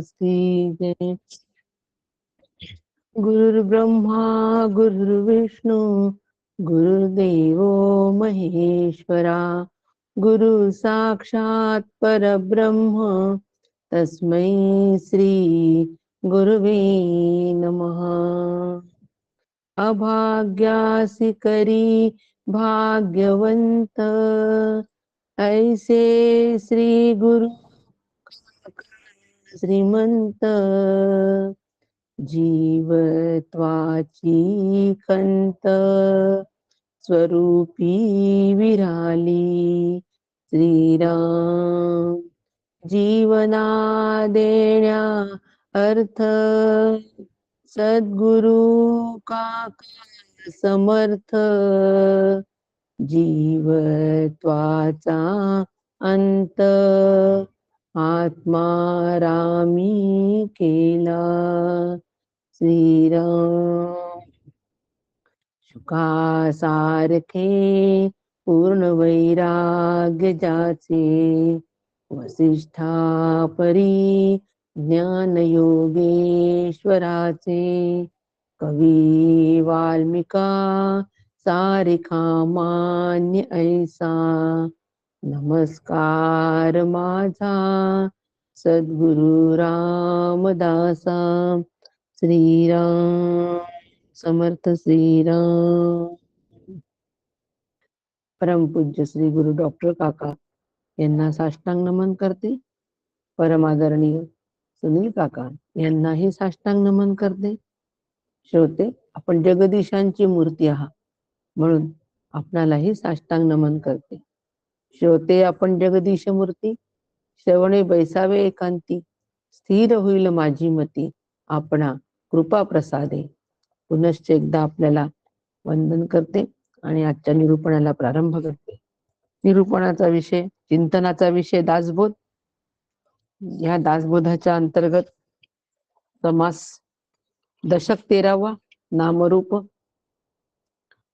की जय। गुरुर्ब्रह्मा गुरुर्विष्णू गुरुर्देवो महेश्वरा, गुरु साक्षात परब्रह्म तस्मै श्री गुरुवे नमः। अभाग्यासी करी भाग्यवंत, ऐसे श्री गुरु श्रीमंत, जीवत्वाची खंत स्वरूपी विराली श्रीराम। जीवना देण्या अर्थ सद्गुरु काका समर्थ, जीवत्वाचा अंत आत्मारामी केला श्रीराम। शुकासारखे पूर्ण वैराग्य जाचे, वसिष्ठा परी ज्ञान योगेश्वराचे, कवी वाल्मिका सारिखा मान्य ऐसा, नमस्कार माझा सद्गुरु रामदासा। श्रीराम समर्थ श्रीराम। परमपूज्य श्री गुरु डॉक्टर काका यांना साष्टांग नमन करते। परमादरणीय सुनील काका यांनाही साष्टांग नमन करते। श्रोते, आपण जगदीशांची मूर्ती आहात म्हणून आपणालाही साष्टांग नमन करते। श्रोते, आपण जगदीश मूर्ती, श्रवणे बैसावे एकांती, स्थिर होईल माझी मती, आपणा कृपा प्रसादे। पुनश्च एकदा आपल्याला वंदन करते आणि आजच्या निरूपणाला प्रारंभ करते। निरूपणाचा विषय, चिंतनाचा विषय दासबोध। या दासबोधाच्या अंतर्गत समास दशक 13वा नामरूप,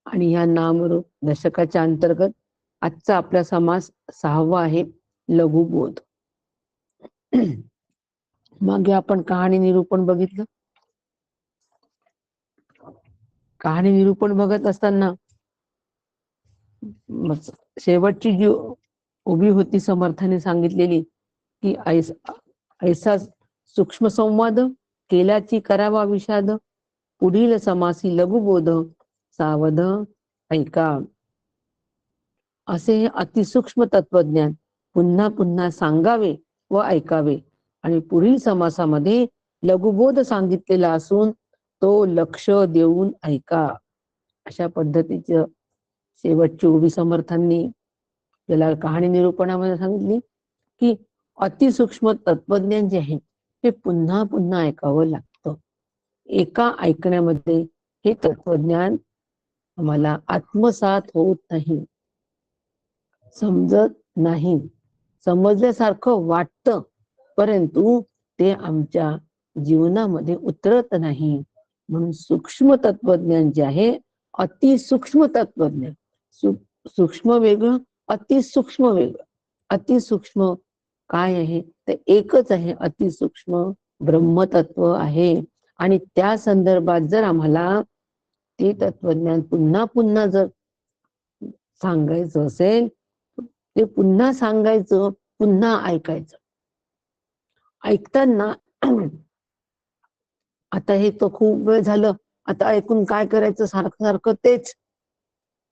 आणि या नामरूप दशकाच्या अंतर्गत आजचा आपला समास 6वा आहे लघुबोध। मागे आपण कहाणी निरूपण बघितलं। कहाणी निरूपण बघत असताना शेवटची जी उभी होती समर्थाने सांगितलेली की ऐसा सूक्ष्म संवाद केल्याची करावा विषाद, पुढील समासी लघुबोध सावध ऐका। असे हे अतिसूक्ष्म तत्वज्ञान पुन्हा पुन्हा सांगावे व ऐकावे, आणि पुढील समासामध्ये लघुबोध सांगितलेला असून तो लक्ष देऊन ऐका। अशा पद्धतीचं शेवटची उभी समर्थांनी त्याला कहाणी निरूपणामध्ये सांगितली की अतिसूक्ष्म तत्वज्ञान जे आहे ते पुन्हा पुन्हा ऐकावं लागतं। एका ऐकण्यामध्ये हे तत्वज्ञान आम्हाला आत्मसात होत नाही, समजत नाही, समजल्यासारखं वाटतं, परंतु ते आमच्या जीवनामध्ये उतरत नाही। म्हणून सूक्ष्म तत्वज्ञान जे आहे, अतिसूक्ष्म तत्वज्ञान, सूक्ष्म वेगळं, अतिसूक्ष्म वेगळं। अतिसूक्ष्म काय आहे तर एकच आहे, अतिसूक्ष्म ब्रह्मतत्व आहे। आणि त्या संदर्भात जर आम्हाला ते तत्वज्ञान पुन्हा पुन्हा जर सांगायचं असेल, ते पुन्हा सांगायचं, पुन्हा ऐकायचं। ऐकताना आता हे तर खूप वेळ झालं, आता ऐकून काय करायचं, सारखं सारखं तेच।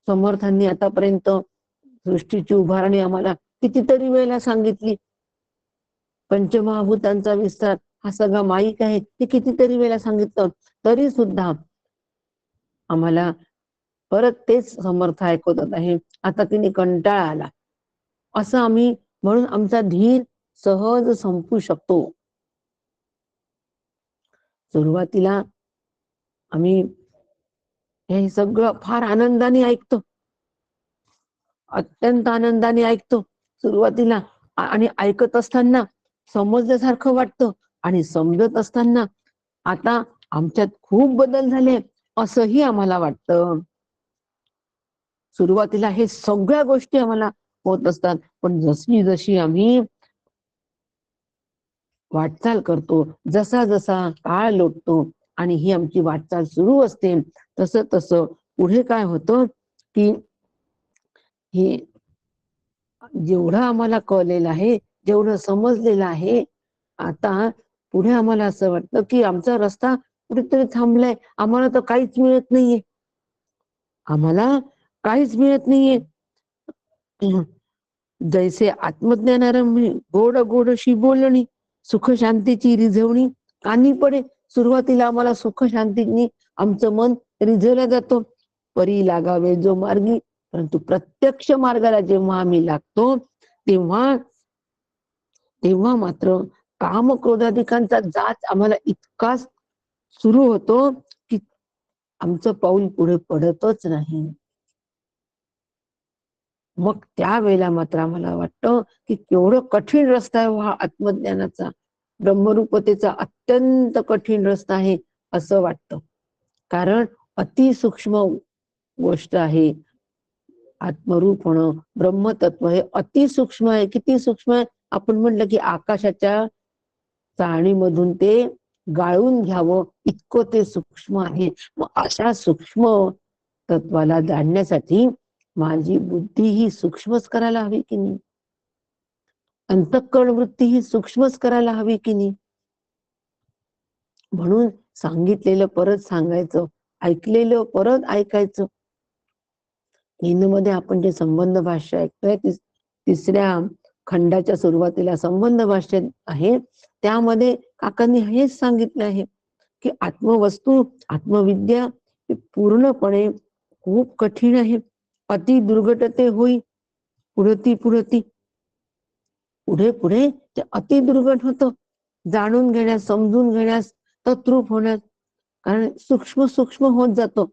समर्थांनी आतापर्यंत सृष्टीची उभारणी आम्हाला कितीतरी वेळेला सांगितली, पंचमहाभूतांचा विस्तार हा सगळा माईक आहे ते कितीतरी वेळेला सांगितलं, तरी सुद्धा आम्हाला परत तेच समर्थ ऐकवत आहे। आता तिने कंटाळा आला असं आम्ही, म्हणून आमचा धीर सहज संपू शकतो। सुरुवातीला आम्ही हे सगळं फार आनंदाने ऐकतो, अत्यंत आनंदाने ऐकतो सुरुवातीला, आणि ऐकत असताना समजल्यासारखं वाटतं, आणि समजत असताना आता आमच्यात खूप बदल झाले असंही आम्हाला वाटतं। सुरुवातीला हे सगळ्या गोष्टी आम्हाला होत असतात, पण जशी जशी आम्ही वाटचाल करतो. जसा जसा काळ लोटतो आणि ही आमची वाटचाल सुरू असते, तसं तसं पुढे काय होतं की हे जेवढं आम्हाला कळलेलं आहे, जेवढं समजलेलं आहे, आता पुढे आम्हाला असं वाटतं की आमचा रस्ता कुठेतरी थांबलाय, आम्हाला तर काहीच मिळत नाहीये, आम्हाला काहीच मिळत नाहीये. जैसे आत्मज्ञानारंभी गोड गोडशी बोलणी, सुख शांतीची रिझवणी कानी पडे. सुरुवातीला आम्हाला सुख शांतीनी आमचं मन रिझवलं जातं, परी लागावे जो मार्गी. परंतु प्रत्यक्ष मार्गाला जेव्हा आम्ही लागतो, तेव्हा तेव्हा मात्र काम क्रोधाधिकांचा जाच आम्हाला इतका सुरू होतो की आमचं पाऊल पुढे पडतच नाही. मग त्यावेळेला मात्र आम्हाला वाटतं की केवढं कठीण रस्ता आहे हा आत्मज्ञानाचा, ब्रह्मरूपतेचा अत्यंत कठीण रस्ता आहे असं वाटतं. कारण अतिसूक्ष्म गोष्ट आहे. आत्मरूप होणं, ब्रह्मतत्व हे अतिसूक्ष्म आहे. किती सूक्ष्म आहे? आपण म्हटलं की आकाशाच्या चाळणीमधून ते गाळून घ्यावं इतकं ते सूक्ष्म आहे. मग अशा सूक्ष्म तत्वाला जाणण्यासाठी माझी बुद्धी ही सूक्ष्मच करायला हवी की नाही, अंतःकरण वृत्ती ही सूक्ष्मच करायला हवी की नाही. म्हणून सांगितलेलं परत सांगायचं, ऐकलेलं परत ऐकायचं. हिंदूमध्ये आपण जे संबंध भाष्य ऐकतोय, तिसऱ्या खंडाच्या सुरुवातीला संबंध भाष्य आहे, त्यामध्ये काकांनी हेच सांगितलं आहे की आत्मवस्तू, आत्मविद्या पूर्णपणे खूप कठीण आहे. अति दुर्घटते होई पुढती पुढती, पुढे पुढे ते अति दुर्घट होतं. जाणून घेण्यास, समजून घेण्यास, तत्रूप होण्यास, कारण सूक्ष्म सूक्ष्म होत जातो.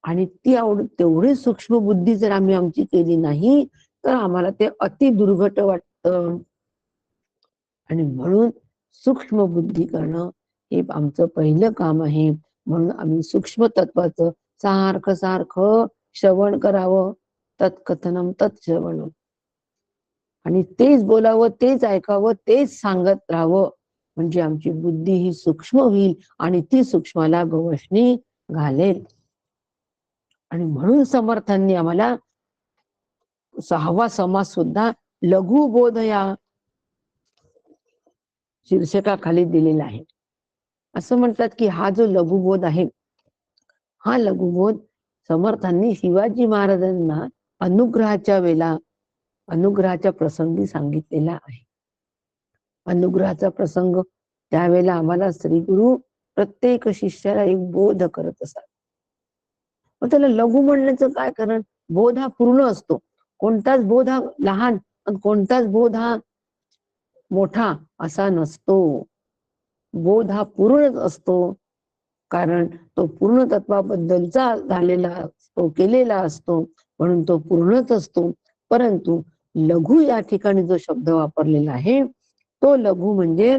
आणि ती तेवढी सूक्ष्म बुद्धी जर आम्ही आमची केली नाही, तर आम्हाला ते अति दुर्घट वाटतं. आणि म्हणून सूक्ष्म बुद्धी करणं हे आमचं पहिलं काम आहे. म्हणून आम्ही सूक्ष्म तत्वाचं सारखं सारखं श्रवण करावं, तत्कथनम तत्श्रवणम, आणि तेच बोलावं, तेच ऐकावं, तेच सांगत राहावं. म्हणजे आमची बुद्धी ही सूक्ष्म होईल आणि ती सूक्ष्माला गवसणी घालेल. आणि म्हणून समर्थांनी आम्हाला 6वा समास सुद्धा लघुबोध या शीर्षकाखाली दिलेला आहे. असं म्हणतात की हा जो लघुबोध आहे, हा लघुबोध समर्थांनी शिवाजी महाराजांना अनुग्रहाच्या वेळेला, अनुग्रहाच्या प्रसंगी सांगितलेला आहे. अनुग्रहाचा प्रसंग त्यावेळेला आम्हाला श्री गुरु प्रत्येक शिष्याला एक बोध करत असतात. मग त्याला लघु म्हणण्याचं काय कारण? बोध हा पूर्ण असतो. कोणताच बोध हा लहान आणि कोणताच बोध हा मोठा असा नसतो. बोध हा पूर्णच असतो, कारण तो पूर्ण तत्वाबद्दलचा झालेला असतो, केलेला असतो, म्हणून तो पूर्णच असतो. परंतु लघु या ठिकाणी जो शब्द वापरलेला आहे, तो लघु म्हणजे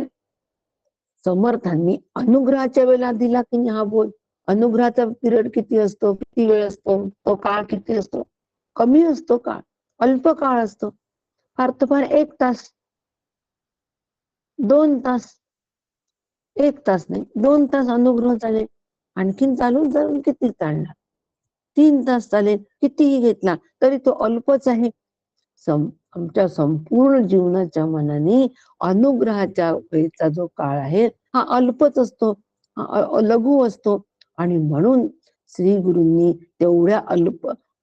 समर्थांनी अनुग्रहाच्या वेळेला दिला की नाही हा बोध. अनुग्रहाचा पिरियड किती असतो, किती वेळ असतो, तो काळ किती असतो? कमी असतो काळ, अल्प काळ असतो. फार तर फार 1 तास, 2 तास, 1 तास नाही, 2 तास अनुग्रह चालेल. आणखीन चालून चालून किती चालणार? 3 तास चालेल, कितीही घेतला तरी तो अल्पच आहे. आमच्या संपूर्ण जीवनाच्या मनाने अनुग्रहाच्या वेळेचा जो काळ आहे हा अल्पच असतो, लघु असतो. आणि म्हणून श्री गुरूंनी तेवढ्या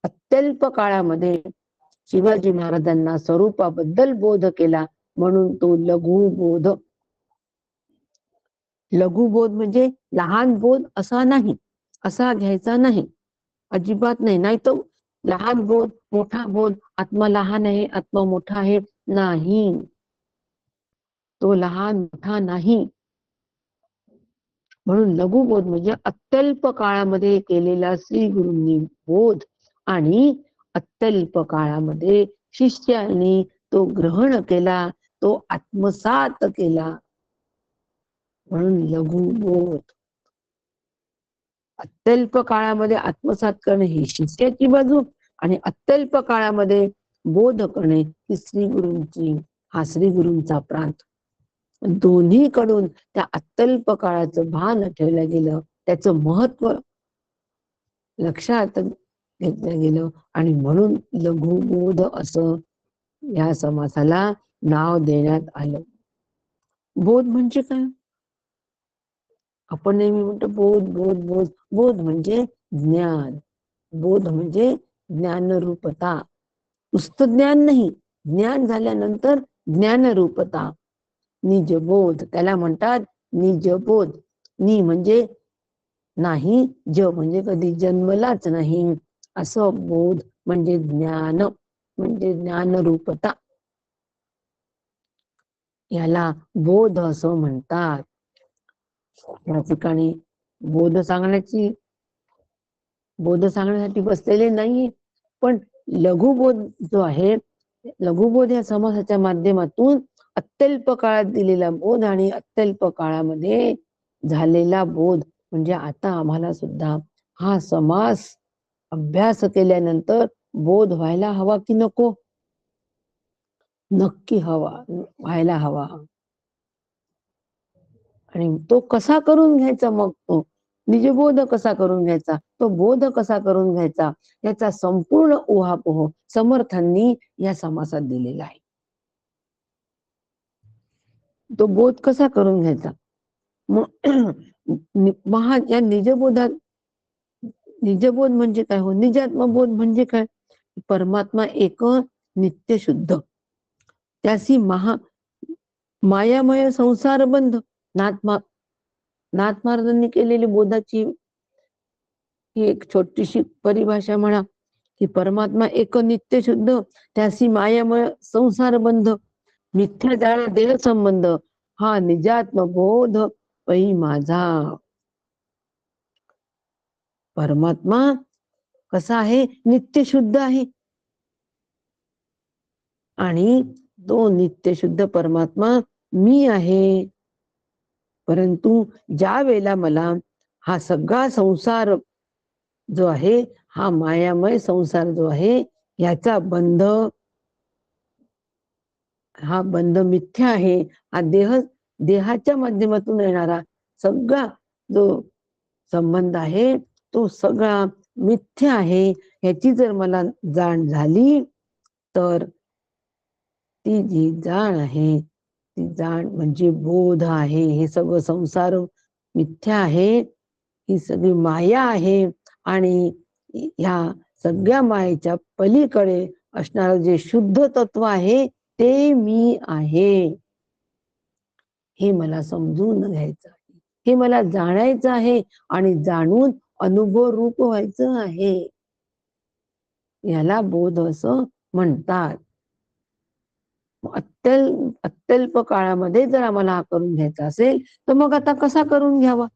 अत्यल्प काळामध्ये शिवाजी महाराजांना स्वरूपाबद्दल बोध केला, म्हणून तो लघुबोध. लघुबोध म्हणजे लहान बोध असा नाही, असा घ्यायचा नाही, अजिबात नाही. नाही तर लहान बोध, मोठा बोध, आत्मा लहान आहे, आत्मा मोठा आहे, नाही, तो लहान मोठा नाही. म्हणून लघुबोध म्हणजे अत्यल्प काळामध्ये केलेला श्री गुरूंनी बोध, आणि अत्यल्प काळामध्ये शिष्याने तो ग्रहण केला, तो आत्मसात केला, म्हणून लघुबोध. अत्यल्प काळामध्ये आत्मसात करणे ही शिष्याची बाजू, आणि अत्यल्प काळामध्ये बोध करणे ही श्री गुरूंची, हा श्री गुरूंचा प्रांत. दोन्हीकडून त्या अत्यल्प काळाचं भान ठेवलं गेलं, त्याचं महत्व लक्षात घेतलं गेलं, आणि म्हणून लघुबोध असं या समासाला नाव देण्यात आलं. बोध म्हणजे काय? आपण नेहमी म्हणतो बोध बोध बोध. बोध म्हणजे ज्ञान. बोध म्हणजे ज्ञानरूपता. नुसतं ज्ञान नाही, ज्ञान झाल्यानंतर ज्ञानरूपता. निजबोध त्याला म्हणतात. निजबोध. नि म्हणजे नाही, ज म्हणजे कधी जन्मलाच नाही, असं बोध म्हणजे ज्ञान, म्हणजे ज्ञानरूपता. याला बोध असं म्हणतात. या ठिकाणी बोध सांगण्यासाठी बसलेले नाही, पण लघुबोध जो आहे, लघुबोध या समासाच्या माध्यमातून अत्यल्प काळात दिलेला बोध आणि अत्यल्प काळामध्ये झालेला बोध, म्हणजे आता आम्हाला सुद्धा हा समास अभ्यास केल्यानंतर बोध व्हायला हवा की नको? नक्की व्हायला हवा. आणि तो कसा करून घ्यायचा? मग तो निजबोध कसा करून घ्यायचा, तो बोध कसा करून घ्यायचा, याचा संपूर्ण उहापोह समर्थांनी या समासात दिलेला आहे. तो बोध कसा करून घ्यायचा? या निजबोध म्हणजे काय हो? निजात्मबोध म्हणजे काय? परमात्मा एक नित्य शुद्ध, त्यासी मायामय संसार बंध. नाथ महाराजांनी केलेली बोधाची ही एक छोटीशी परिभाषा म्हणा, की परमात्मा एक नित्य शुद्ध, त्यासी मायामय संसार बंध, मिथ्या जाळ देह संबंध, हा निजात्म बोध पै माझा. परमात्मा कसा आहे? नित्य शुद्ध आहे. आणि तो नित्य शुद्ध परमात्मा मी आहे. परंतु ज्या वेळेला मला हा सगळा संसार जो आहे, हा मायामय संसार जो आहे, याचा बंध, हा बंध मिथ्या आहे. हा देहाच्या माध्यमातून येणारा सगळा जो संबंध आहे, तो सगळा मिथ्या आहे. याची जर मला जाण झाली, तर ती जी जाण आहे, ती जाण म्हणजे बोध आहे. हे सगळं संसार मिथ्या आहे, ही सगळी माया आहे, आणि ह्या सगळ्या मायेच्या पलीकडे असणार जे शुद्ध तत्व आहे, ते मी आहे. हे मला समजून घ्यायचं आहे, हे मला जाणायचं आहे, आणि जाणून अनुभव रूप व्हायचं आहे. याला बोध असं म्हणतात. अत्यल्प काळामध्ये जर आम्हाला हा करून घ्यायचा असेल, तर मग आता कसा करून घ्यावा?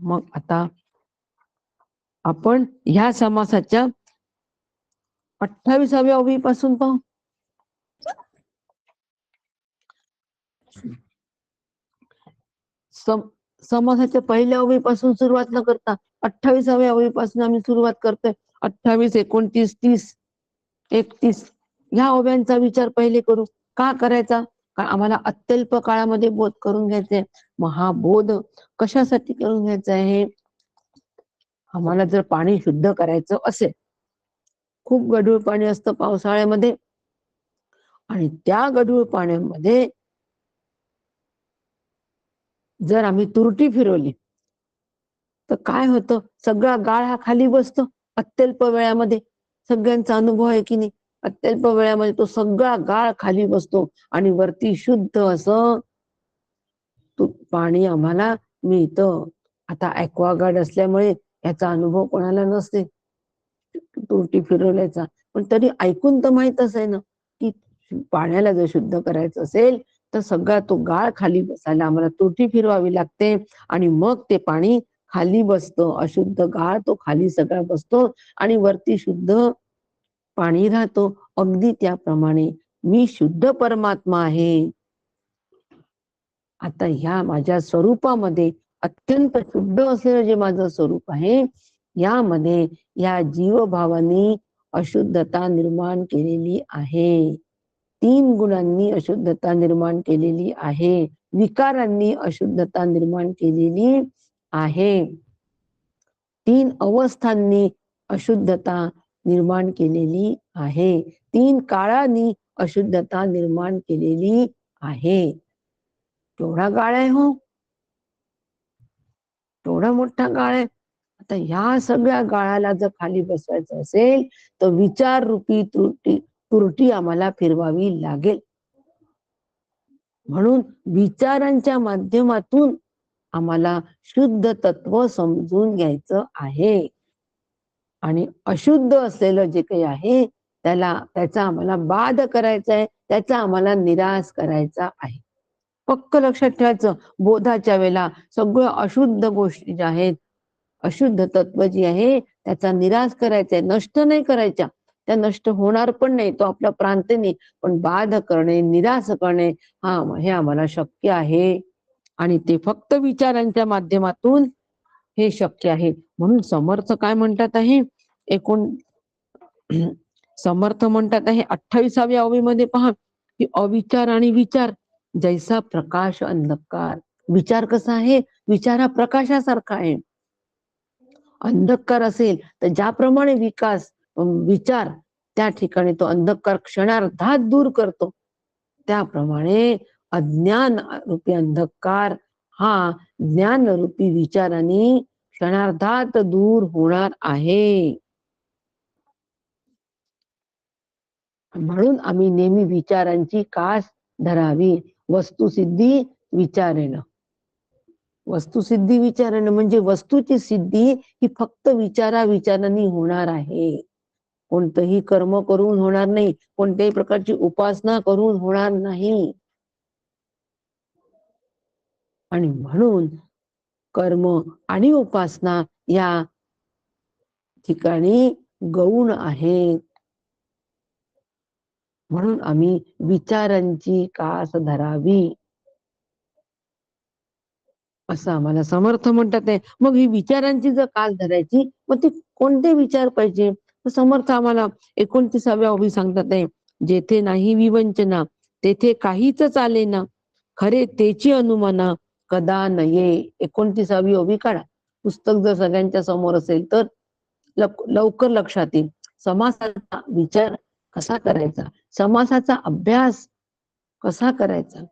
मग आता आपण ह्या समासाच्या 28व्या ओवीपासून पाहू. समासाच्या पहिल्या ओवीपासून सुरुवात न करता 28व्या ओवीपासून आम्ही सुरुवात करतोय. 28, 29, 30, 31 ह्या ओव्यांचा विचार पहिले करू. का करायचा? कारण आम्हाला अत्यल्प काळामध्ये बोध करून घ्यायचे. मग हा बोध कशासाठी करून घ्यायचा आहे? आम्हाला जर पाणी शुद्ध करायचं असेल, खूप गढूळ पाणी असतं पावसाळ्यामध्ये, आणि त्या गढूळ पाण्यामध्ये जर आम्ही तुरटी फिरवली, तर काय होतं? सगळा गाळ हा खाली बसतो अत्यल्प वेळामध्ये. सगळ्यांचा अनुभव आहे की नाही? अत्यल्प वेळामध्ये तो सगळा गाळ खाली बसतो, आणि वरती शुद्ध असं पाणी आम्हाला मिळतं. आता ॲक्वागार्ड असल्यामुळे याचा अनुभव कोणाला नसते तुरटी फिरवल्याचा, पण तरी ऐकून तर माहीतच आहे ना, की पाण्याला जर शुद्ध करायचं असेल, तर सगळा तो गाळ खाली बसायला आम्हाला तुरटी फिरवावी लागते, आणि मग ते पाणी खाली बसतं. अशुद्ध गाळ तो खाली सगळा बसतो, आणि वरती शुद्ध पाणी राहतो. अगदी त्याप्रमाणे मी शुद्ध परमात्मा आहे. आता ह्या माझ्या स्वरूपामध्ये अत्यंत शुद्ध असलेलं जे माझं स्वरूप आहे, यामध्ये या जीवभावानी अशुद्धता निर्माण केलेली आहे. तीन गुणांनी अशुद्धता निर्माण केलेली आहे, विकारांनी अशुद्धता निर्माण केलेली आहे, तीन अवस्थांनी अशुद्धता निर्माण केलेली आहे, तीन काळांनी अशुद्धता निर्माण केलेली आहे. केवढा गाळ आहे हो, केवढा मोठा गाळ आहे. आता ह्या सगळ्या गाळाला जर खाली बसवायचं असेल तर विचार रूपी तुरटी आम्हाला फिरवावी लागेल. म्हणून विचारांच्या माध्यमातून आम्हाला शुद्ध तत्व समजून घ्यायचं आहे आणि अशुद्ध असलेलं जे काही आहे त्याचा आम्हाला बाध करायचा आहे, त्याचा आम्हाला निराश करायचा आहे. पक्क लक्षात ठेवायचं, बोधाच्या वेळेला सगळं अशुद्ध गोष्टी ज्या आहेत, अशुद्ध तत्व जी आहे त्याचा निराश करायचा आहे, नष्ट नाही करायच्या. त्या नष्ट होणार पण नाही, तो आपला प्रांत नाही, पण बाध करणे, निराश करणे हे आम्हाला शक्य आहे आणि ते फक्त विचारांच्या माध्यमातून हे शक्य आहे. म्हणून समर्थ काय म्हणतात आहे, समर्थ म्हणतात आहे 28व्या ओवीमध्ये पहा की अविचार आणि विचार जैसा प्रकाश अंधकार. विचार कसा आहे, विचार हा प्रकाशासारखा आहे. अंधकार असेल तर ज्याप्रमाणे विचार त्या ठिकाणी तो अंधकार क्षणार्धात दूर करतो, त्याप्रमाणे अज्ञान रूपी अंधकार हा ज्ञान रूपी विचाराने क्षणार्धात दूर होणार आहे. म्हणून आम्ही नेहमी विचारांची कास धरावी. वस्तुसिद्धी विचारेनं, वस्तुसिद्धी विचारानं म्हणजे वस्तूची सिद्धी ही फक्त विचारांनी होणार आहे. कोणतंही कर्म करून होणार नाही, कोणत्याही प्रकारची उपासना करून होणार नाही. आणि म्हणून कर्म आणि उपासना या ठिकाणी गौण आहेत. म्हणून आम्ही विचारांची कास धरावी असं आम्हाला समर्थ म्हणतात आहे. मग ही विचारांची जर कास धरायची, मग ते कोणते विचार पाहिजे? समर्थ आम्हाला 29व्या ओवी सांगतात आहे, जेथे नाही विवंचना तेथे काहीच चालेना, खरे तेची अनुमाना कदा नये. 29वी ओवी काढा, पुस्तक जर सगळ्यांच्या समोर असेल तर लवकर लक्षात येईल. समासाचा विचार कसा करायचा, समासाचा अभ्यास कसा करायचा,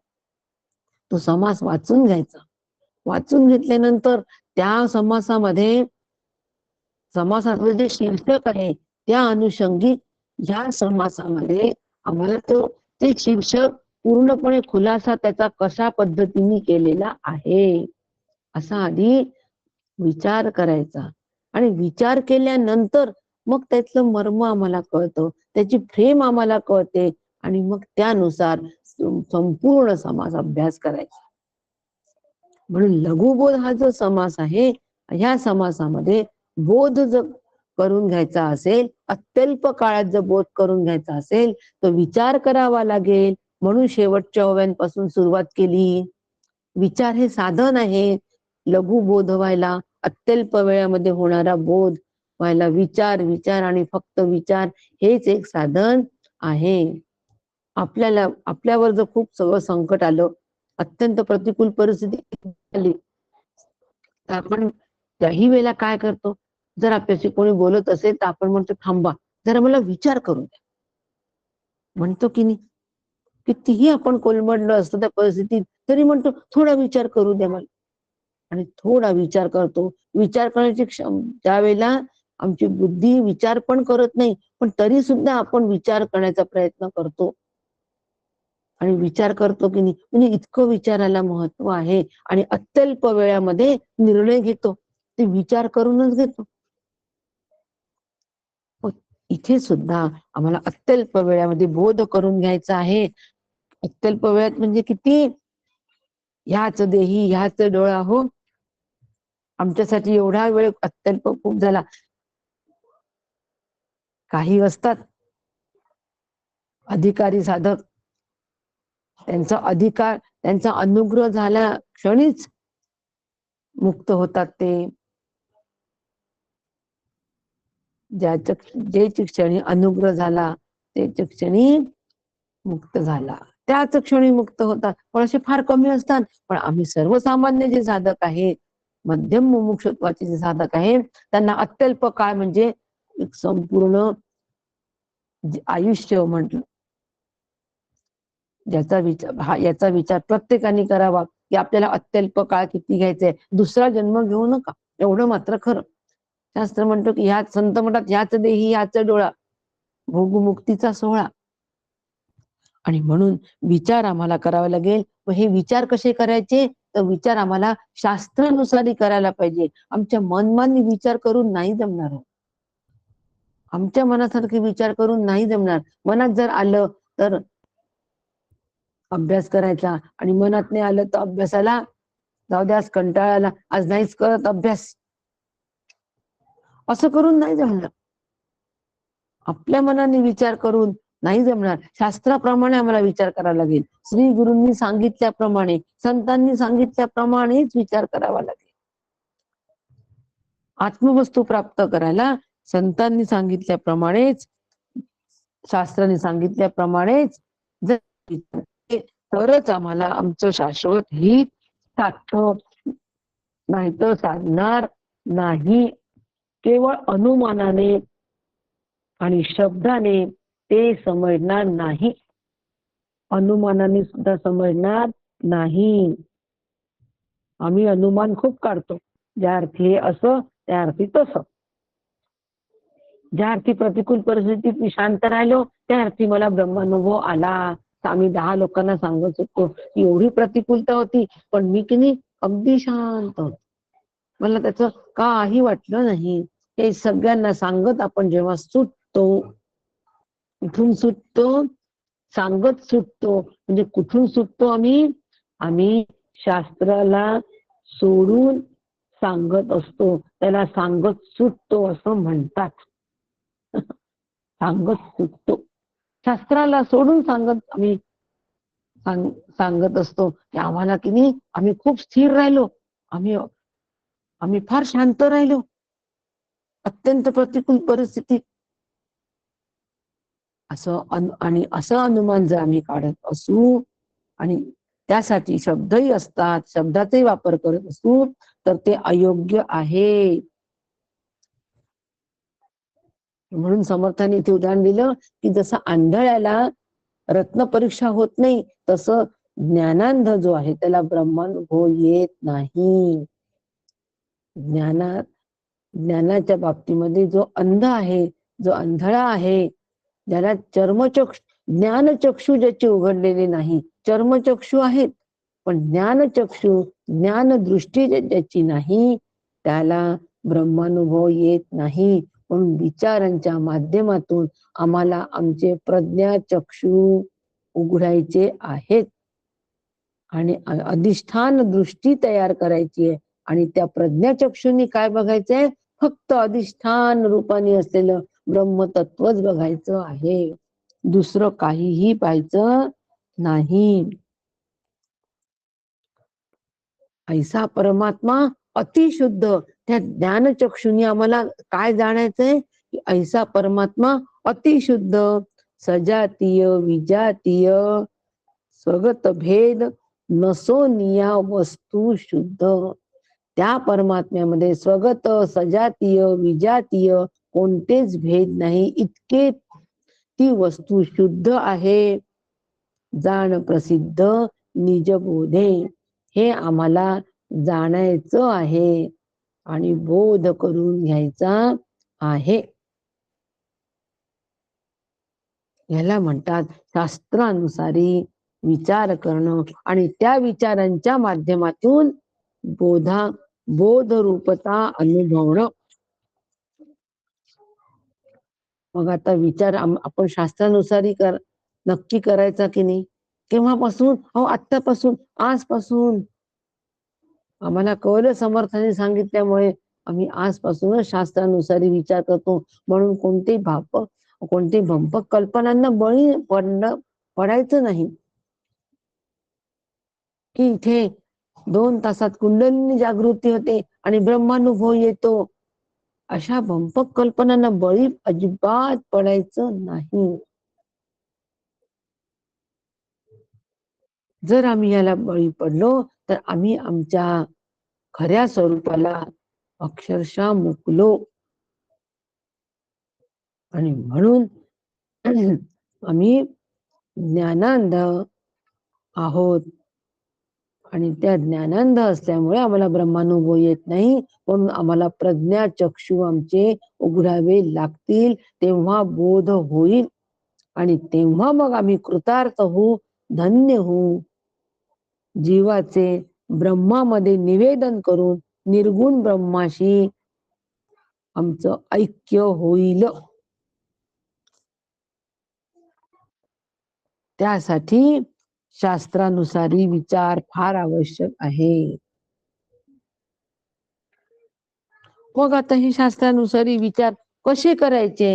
तो समास वाचून घ्यायचा. वाचून घेतल्यानंतर त्या समासामध्ये समासाचं जे शीर्षक आहे त्या अनुषंगिक या समासामध्ये आम्हाला ते शीर्षक पूर्णपणे खुलासा त्याचा कशा पद्धतीने केलेला आहे असा आधी विचार करायचा. आणि विचार केल्यानंतर मग त्यातलं मर्म आम्हाला कळतं, त्याची फ्रेम आम्हाला कळते आणि मग त्यानुसार संपूर्ण समास अभ्यास करायचा. म्हणून लघुबोध हा जो समास आहे, ह्या समासामध्ये बोध जर करून घ्यायचा असेल, अत्यल्प काळात जर बोध करून घ्यायचा असेल तर विचार करावा लागेल. म्हणून शेवटच्या ओव्यांपासून सुरुवात केली. विचार हे साधन आहे लघुबोध व्हायला, अत्यल्प वेळामध्ये होणारा बोध व्हायला विचार आणि फक्त विचार हेच एक साधन आहे. आपल्यावर जर खूप सगळं संकट आलं, अत्यंत प्रतिकूल परिस्थिती आली, तर आपण त्याही वेळेला काय करतो, जर आपल्याशी कोणी बोलत असेल तर आपण म्हणतो थांबा जरा मला विचार करू द्या, म्हणतो की नाही. कितीही आपण कोलमडलं असतं त्या परिस्थितीत तरी म्हणतो थोडा विचार करू द्या मला, आणि थोडा विचार करतो. विचार करण्याची त्यावेळेला आमची बुद्धी विचार पण करत नाही, पण तरी सुद्धा आपण विचार करण्याचा प्रयत्न करतो आणि विचार करतो की नाही. म्हणजे इतकं विचाराला महत्व आहे आणि अत्यल्प वेळामध्ये निर्णय घेतो, ते विचार करूनच घेतो. इथे सुद्धा आम्हाला अत्यल्प वेळामध्ये बोध करून घ्यायचा आहे. अत्यल्प वेळात म्हणजे किती, ह्याच देही ह्याच डोळा हो, आमच्यासाठी एवढा वेळ अत्यल्प खूप झाला. काही असतात अधिकारी साधक, त्यांचा अधिकार त्यांचा अनुग्रह झाल्या क्षणीच मुक्त होतात. ते जे क्षणी अनुग्रह झाला ते क्षणी मुक्त झाला, त्याच क्षणी मुक्त होतात. पण असे फार कमी असतात. पण आम्ही सर्वसामान्य जे साधक आहेत, मध्यम मुमुक्षत्वाचे जे साधक आहेत, त्यांना अत्यल्प काळ म्हणजे एक संपूर्ण आयुष्य म्हटलं, याचा विचार प्रत्येकाने करावा की आपल्याला अत्यल्प काळ किती घ्यायचंय, दुसरा जन्म घेऊ नका, एवढं मात्र खरं. शास्त्र म्हणतो की ह्याच, संत म्हणतात, ह्याच देही ह्याच डोळा, भोगमुक्तीचा सोहळा. आणि म्हणून विचार आम्हाला करावा लागेल. व हे विचार कसे करायचे, तर विचार आम्हाला शास्त्रानुसारी करायला पाहिजे. आमच्या मनमानी विचार करून नाही जमणार. आमच्या मनासारखे विचार करून नाही जमणार. मनात जर आलं तर अभ्यास करायचा, आणि मनात नाही आलं तर अभ्यासाला जाऊ द्यास, कंटाळा आला, आज नाहीच करत अभ्यास, असं करून नाही जमणार. आपल्या मनाने विचार करून नाही जमणार. शास्त्राप्रमाणे आम्हाला विचार करावा लागेल. श्री गुरूंनी सांगितल्याप्रमाणे, संतांनी सांगितल्याप्रमाणेच विचार करावा लागेल. आत्मवस्तू प्राप्त करायला संतांनी सांगितल्याप्रमाणेच, शास्त्राने सांगितल्याप्रमाणेच जर तरच आम्हाला आमचं शाश्वत हित साधतं, नाही तर साधणार नाही. केवळ अनुमानाने आणि शब्दाने ते समजणार नाही. अनुमानाने सुद्धा समजणार नाही. आम्ही अनुमान खूप काढतो, ज्या अर्थी हे असं त्या अर्थी तसं. ज्या अर्थी प्रतिकूल परिस्थितीत मी शांत राहिलो त्या अर्थी मला ब्रह्मानुभव आला. आम्ही 10 लोकांना सांगत होतो की एवढी प्रतिकूलता होती, पण मी की नाही अगदी शांत होतो, मला त्याचं काही वाटलं नाही. हे सगळ्यांना सांगत आपण जेव्हा सुटतो, कुठून सुटतो, सांगत सुटतो. म्हणजे कुठून सुटतो आम्ही शास्त्राला सोडून सांगत असतो, त्याला सांगत सुटतो असं म्हणतात. सांगत सुटतो, शास्त्राला सोडून सांगत आम्ही सांगत असतो की आम्हाला की नाही, आम्ही खूप स्थिर राहिलो, आम्ही फार शांत राहिलो अत्यंत प्रतिकूल परिस्थितीत, आणि असं अनुमान जर आम्ही काढत असू आणि त्यासाठी शब्दही असतात, शब्दाचाही वापर करत असू, तर ते अयोग्य आहे. म्हणून समर्थाने इथे उदाहरण दिलं की जसं आंधळ्याला रत्न परीक्षा होत नाही, तसं ज्ञानांध जो आहे त्याला ब्रह्मानुभव येत नाही. ज्ञानाच्या बाबतीमध्ये जो अंध आहे, जो अंधळा आहे, ज्याला ज्ञानचक्षु ज्याचे उघडलेले नाही, चर्मचक्षु आहेत पण ज्ञानचक्षु, ज्ञानदृष्टी ज्याची नाही, त्याला ब्रह्मानुभव येत नाही. म्हणून विचारांच्या माध्यमातून आम्हाला आमचे प्रज्ञाचक्षु उघडायचे आहेत आणि अधिष्ठान दृष्टी तयार करायची आहे. आणि त्या प्रज्ञाचक्षुनी काय बघायचंय, फक्त अधिष्ठान रूपाने असलेलं ब्रह्मतत्वच बघायचं आहे, दुसरं काहीही पाहायचं नाही. ऐसा परमात्मा अतिशुद्ध, त्या ज्ञानचक्षुनी आम्हाला काय जाणायचंय की ऐसा परमात्मा अतिशुद्ध, सजातीय विजातीय स्वगत भेद नसोनिया वस्तू शुद्ध. त्या परमात्म्यामध्ये स्वगत, सजातीय, विजातीय कोणतेच भेद नाही, इतके ती वस्तू शुद्ध आहे. जाण प्रसिद्ध निजबोधे, हे आम्हाला जाणायचं आहे आणि बोध करून घ्यायचा आहे. याला म्हणतात शास्त्रानुसारी विचार करणं आणि त्या विचारांच्या माध्यमातून बोध रूपता अनुभवणं. मग आता विचार आपण शास्त्रानुसारी नक्की करायचा की नाही, केव्हापासून, आत्तापासून, आजपासून. आम्हाला कळलं समर्थाने सांगितल्यामुळे आम्ही आजपासूनच शास्त्रानुसारी विचार करतो. म्हणून कोणती भंपक कल्पनांना बळी पडायचं नाही की इथे 2 तासात कुंडलिनी जागृती होते आणि ब्रह्मानुभव येतो. अशा भंपक कल्पनांना बळी अजिबात पडायचं नाही. जर आम्ही याला बळी पडलो तर आम्ही आमच्या खऱ्या स्वरूपाला अक्षरशः मुकलो. आणि म्हणून आम्ही ज्ञानांध आहोत. आणि त्या ज्ञानांध असल्यामुळे आम्हाला ब्रह्मानुभव येत नाही, म्हणून आम्हाला प्रज्ञा चक्षु आमचे उघडावे लागतील, तेव्हा बोध होईल. आणि तेव्हा मग आम्ही कृतार्थ होऊ, धन्य होऊ. जीवाचे ब्रह्मामध्ये निवेदन करून निर्गुण ब्रह्माशी आमचं ऐक्य होईल. त्यासाठी शास्त्रानुसारी विचार फार आवश्यक आहे. मग आता हे शास्त्रानुसारी विचार कसे करायचे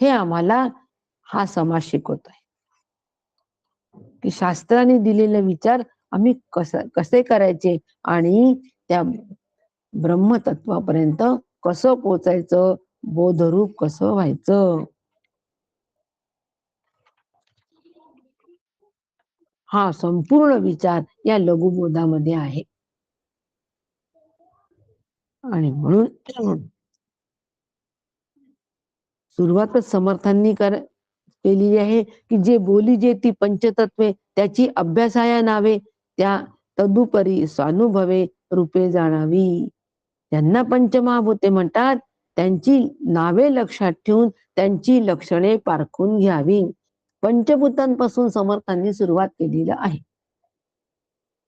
हे आम्हाला हा समाज शिकवत आहे, की शास्त्राने दिलेले विचार आम्ही कसे करायचे आणि त्या ब्रह्मतत्वापर्यंत कसं पोचायचं, बोधरूप कसं व्हायचं. हा संपूर्ण विचार या लघुबोधामध्ये आहे. आणि म्हणून सुरुवातच समर्थांनी केलेली आहे, की जे बोली जे ती पंचतत्वे त्याची अभ्यासाया नावे, त्या तदुपरी स्वानुभवे रूपे जाणावी. त्यांना पंचमहाभूते म्हणतात, त्यांची नावे लक्षात ठेवून त्यांची लक्षणे पारखून घ्यावी. पंचभूतांपासून समर्थांनी सुरुवात केलेली आहे.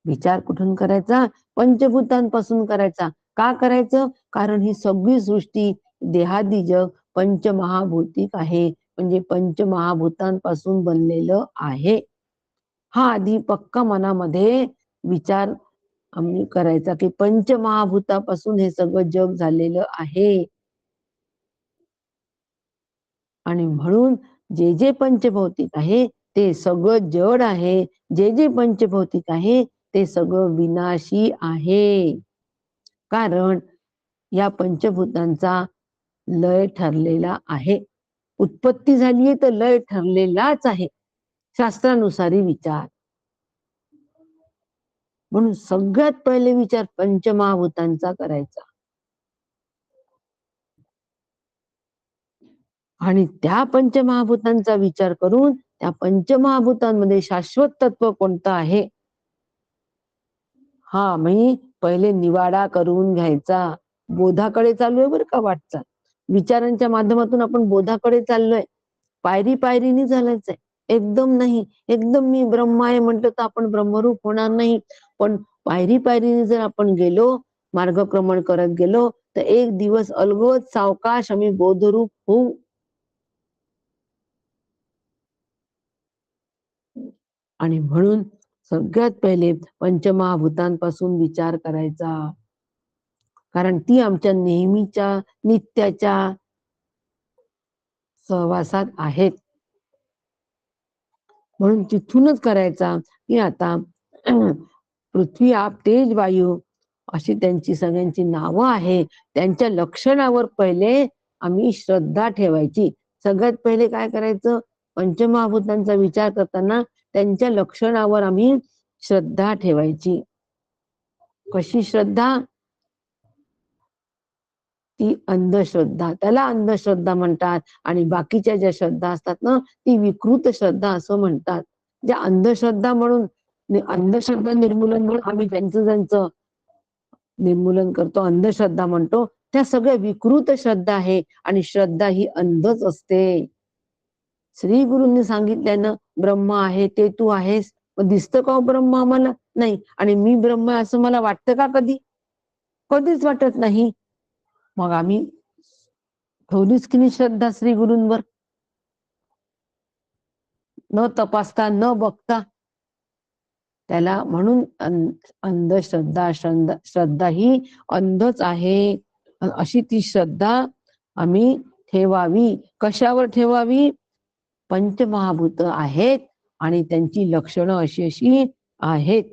विचार कुठून करायचा? पंचभूतांपासून करायचा. का करायचं? कारण ही सगळी सृष्टी, देहादी जग पंचमहाभूतिक आहे, म्हणजे पंचमहाभूतांपासून बनलेलं आहे. हा आधी पक्का मनामध्ये विचार आम्ही करायचा, की पंचमहाभूतापासून हे सगळं जग झालेलं आहे. आणि म्हणून जे जे पंचभौतिक आहे ते सगळं जड आहे, जे जे पंचभौतिक आहे ते सगळं विनाशी आहे. कारण या पंचभूतांचा लय ठरलेला आहे. उत्पत्ती झालीये तर लय ठरलेलाच आहे, शास्त्रानुसारी विचार. म्हणून सगळ्यात पहिले विचार पंचमहाभूतांचा करायचा. आणि त्या पंचमहाभूतांचा विचार करून त्या पंचमहाभूतांमध्ये शाश्वत तत्व कोणतं आहे, हा मी पहिले निवाडा करून घ्यायचा. बोधाकडे चालू आहे बरं का वाटचाल. विचारांच्या माध्यमातून आपण बोधाकडे चाललोय. पायरी पायरीने चालायचंय, एकदम नाही. एकदम मी ब्रह्म आहे म्हटलं तर आपण ब्रह्मरूप होणार नाही. पण पायरी पायरीने जर आपण गेलो, मार्गक्रमण करत गेलो, तर एक दिवस अलगद सावकाश आम्ही बोधरूप होऊ. आणि म्हणून सगळ्यात पहिले पंचमहाभूतांपासून विचार करायचा, कारण ती आमच्या नेहमीच्या नित्याच्या सहवासात आहेत. म्हणून तिथूनच करायचा, की आता पृथ्वी, आप, तेज, वायू अशी त्यांची सगळ्यांची नावं आहे. त्यांच्या लक्षणावर पहिले आम्ही श्रद्धा ठेवायची. सगळ्यात पहिले काय करायचं? पंचमहाभूतांचा विचार करताना त्यांच्या लक्षणावर आम्ही श्रद्धा ठेवायची. कशी श्रद्धा? ती अंधश्रद्धा, त्याला अंधश्रद्धा म्हणतात. आणि बाकीच्या ज्या श्रद्धा असतात ना, ती विकृत श्रद्धा असं म्हणतात. ज्या अंधश्रद्धा म्हणून, अंधश्रद्धा निर्मूलन म्हणून आम्ही ज्यांचं निर्मूलन करतो, अंधश्रद्धा म्हणतो, त्या सगळ्या विकृत श्रद्धा आहे. आणि श्रद्धा ही अंधच असते. श्री गुरूंनी सांगितल्यानं ब्रह्म आहे ते तू आहेस, दिसतं का ब्रह्म आम्हाला? नाही. आणि मी ब्रह्म असं मला वाटतं का कधी? कधीच वाटत नाही. मग आम्ही ठेवलीच की नाही श्रद्धा श्री गुरूंवर, न तपासता न बघता. त्याला म्हणून अंधश्रद्धा, श्रद्धा ही अंधच आहे. अशी ती श्रद्धा आम्ही ठेवावी. कशावर ठेवावी? पंचमहाभूत आहेत आणि त्यांची लक्षणं अशी अशी आहेत.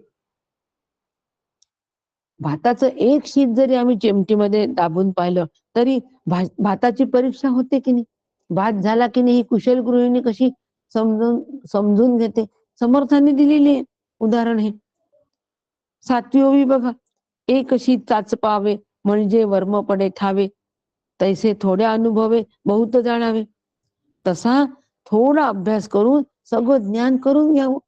भाताचं एक शीत जरी आम्ही चिमटीमध्ये दाबून पाहिलं तरी भाताची परीक्षा होते की नाही? भात झाला की नाही ही कुशल गृहिणी कशी समजून घेते? समर्थांनी दिलेली आहे. उदाहरण हे. सातवी ओवी बघा. एकशी चाच पावे म्हणजे वर्म पडे ठावे, तैसे थोड्या अनुभवे बहुत जाणावे. तसा थोडा अभ्यास करून सगळं ज्ञान करून घ्यावं.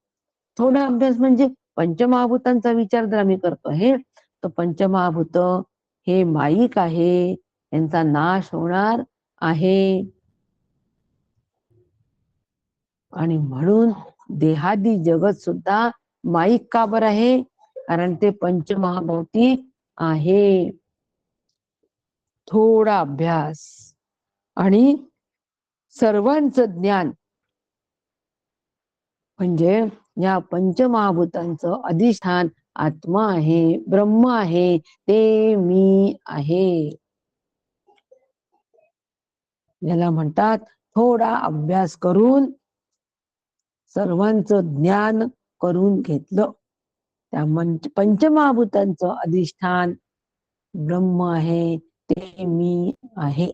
थोडा अभ्यास म्हणजे पंचमहाभूतांचा विचार जर आम्ही करतो आहे, तर पंचमहाभूत हे माईक आहे, यांचा नाश होणार आहे. आणि म्हणून देहादी जगत सुद्धा माईक का बरं आहे? कारण ते पंचमहाभूती आहे. थोडा अभ्यास आणि सर्वांचं ज्ञान म्हणजे या पंचमहाभूतांचं अधिष्ठान आत्मा आहे, ब्रह्म आहे, ते मी आहे. याला म्हणतात थोडा अभ्यास करून सर्वांचं ज्ञान करून घेतलं. त्या पंचमहाभूतांचं अधिष्ठान ब्रह्म आहे, ते मी आहे.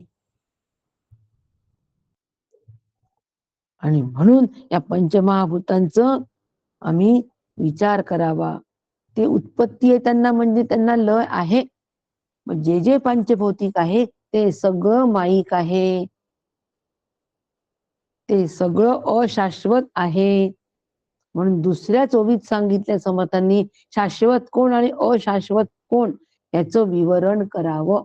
आणि म्हणून या पंचमहाभूतांचं आम्ही विचार करावा. ते उत्पत्ती आहे त्यांना, म्हणजे त्यांना लय आहे. जे जे पंचभौतिक आहे ते सगळं माईक आहे, ते सगळं अशाश्वत आहे. म्हणून दुसऱ्याच ओवीत सांगितल्या समर्थांनी शाश्वत कोण आणि अशाश्वत कोण याचं विवरण करावं.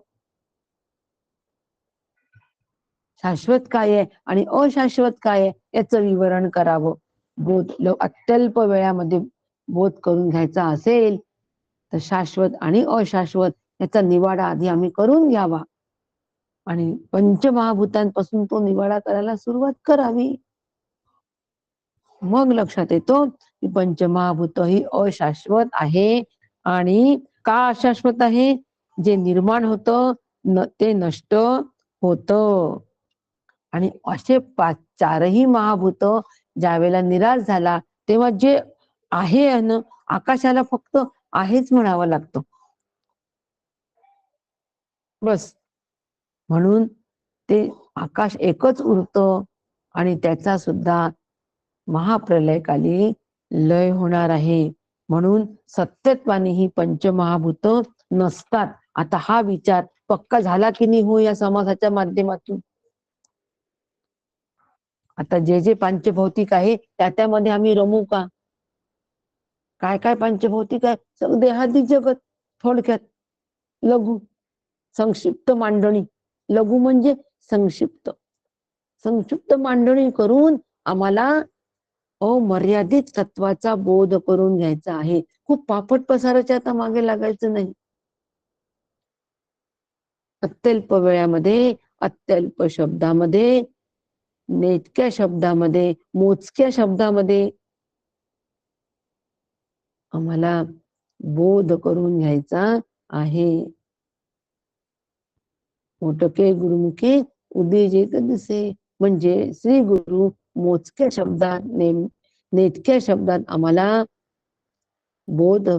शाश्वत काय आहे आणि अशाश्वत काय आहे याचं विवरण करावं. बोध अत्यल्प वेळामध्ये बोध करून घ्यायचा असेल तर शाश्वत आणि अशाश्वत याचा निवाडा आधी आम्ही करून घ्यावा आणि पंचमहाभूतांपासून तो निवाडा करायला सुरुवात करावी. मग लक्षात येतो की पंचमहाभूत ही अशाश्वत आहे. आणि का अशाश्वत आहे? जे निर्माण होतं ते नष्ट होतं. आणि असे चारही महाभूत ज्या वेळेला निराश झाला तेव्हा जे आहे आकाशाला फक्त आहेच म्हणावं लागतं बस. म्हणून ते आकाश एकच उरतं आणि त्याचा सुद्धा महाप्रलयकाली लय होणार आहे. म्हणून सत्यत्वाने ही पंचमहाभूत नसतात. आता हा विचार पक्का झाला की नाही हो या समासाच्या माध्यमातून? आता जे जे पंचभौतिक आहे त्यामध्ये आम्ही रमू का? काय काय पंचभौतिक आहे? सगळं देहादी जगत. थोडक्यात लघु संक्षिप्त मांडणी. लघु म्हणजे संक्षिप्त. संक्षिप्त मांडणी करून आम्हाला अमर्यादित तत्वाचा बोध करून घ्यायचा आहे. खूप पापट पसाराच्या आता मागे लागायचं नाही. अत्यल्प वेळामध्ये, अत्यल्प शब्दामध्ये, नेटक्या शब्दामध्ये, मोजक्या शब्दामध्ये आम्हाला बोध करून घ्यायचा आहे. मोटके गुरुमुखी उदीजित दिसे. म्हणजे श्री गुरु मोजक्या शब्दात, नेटक्या शब्दात आम्हाला बोध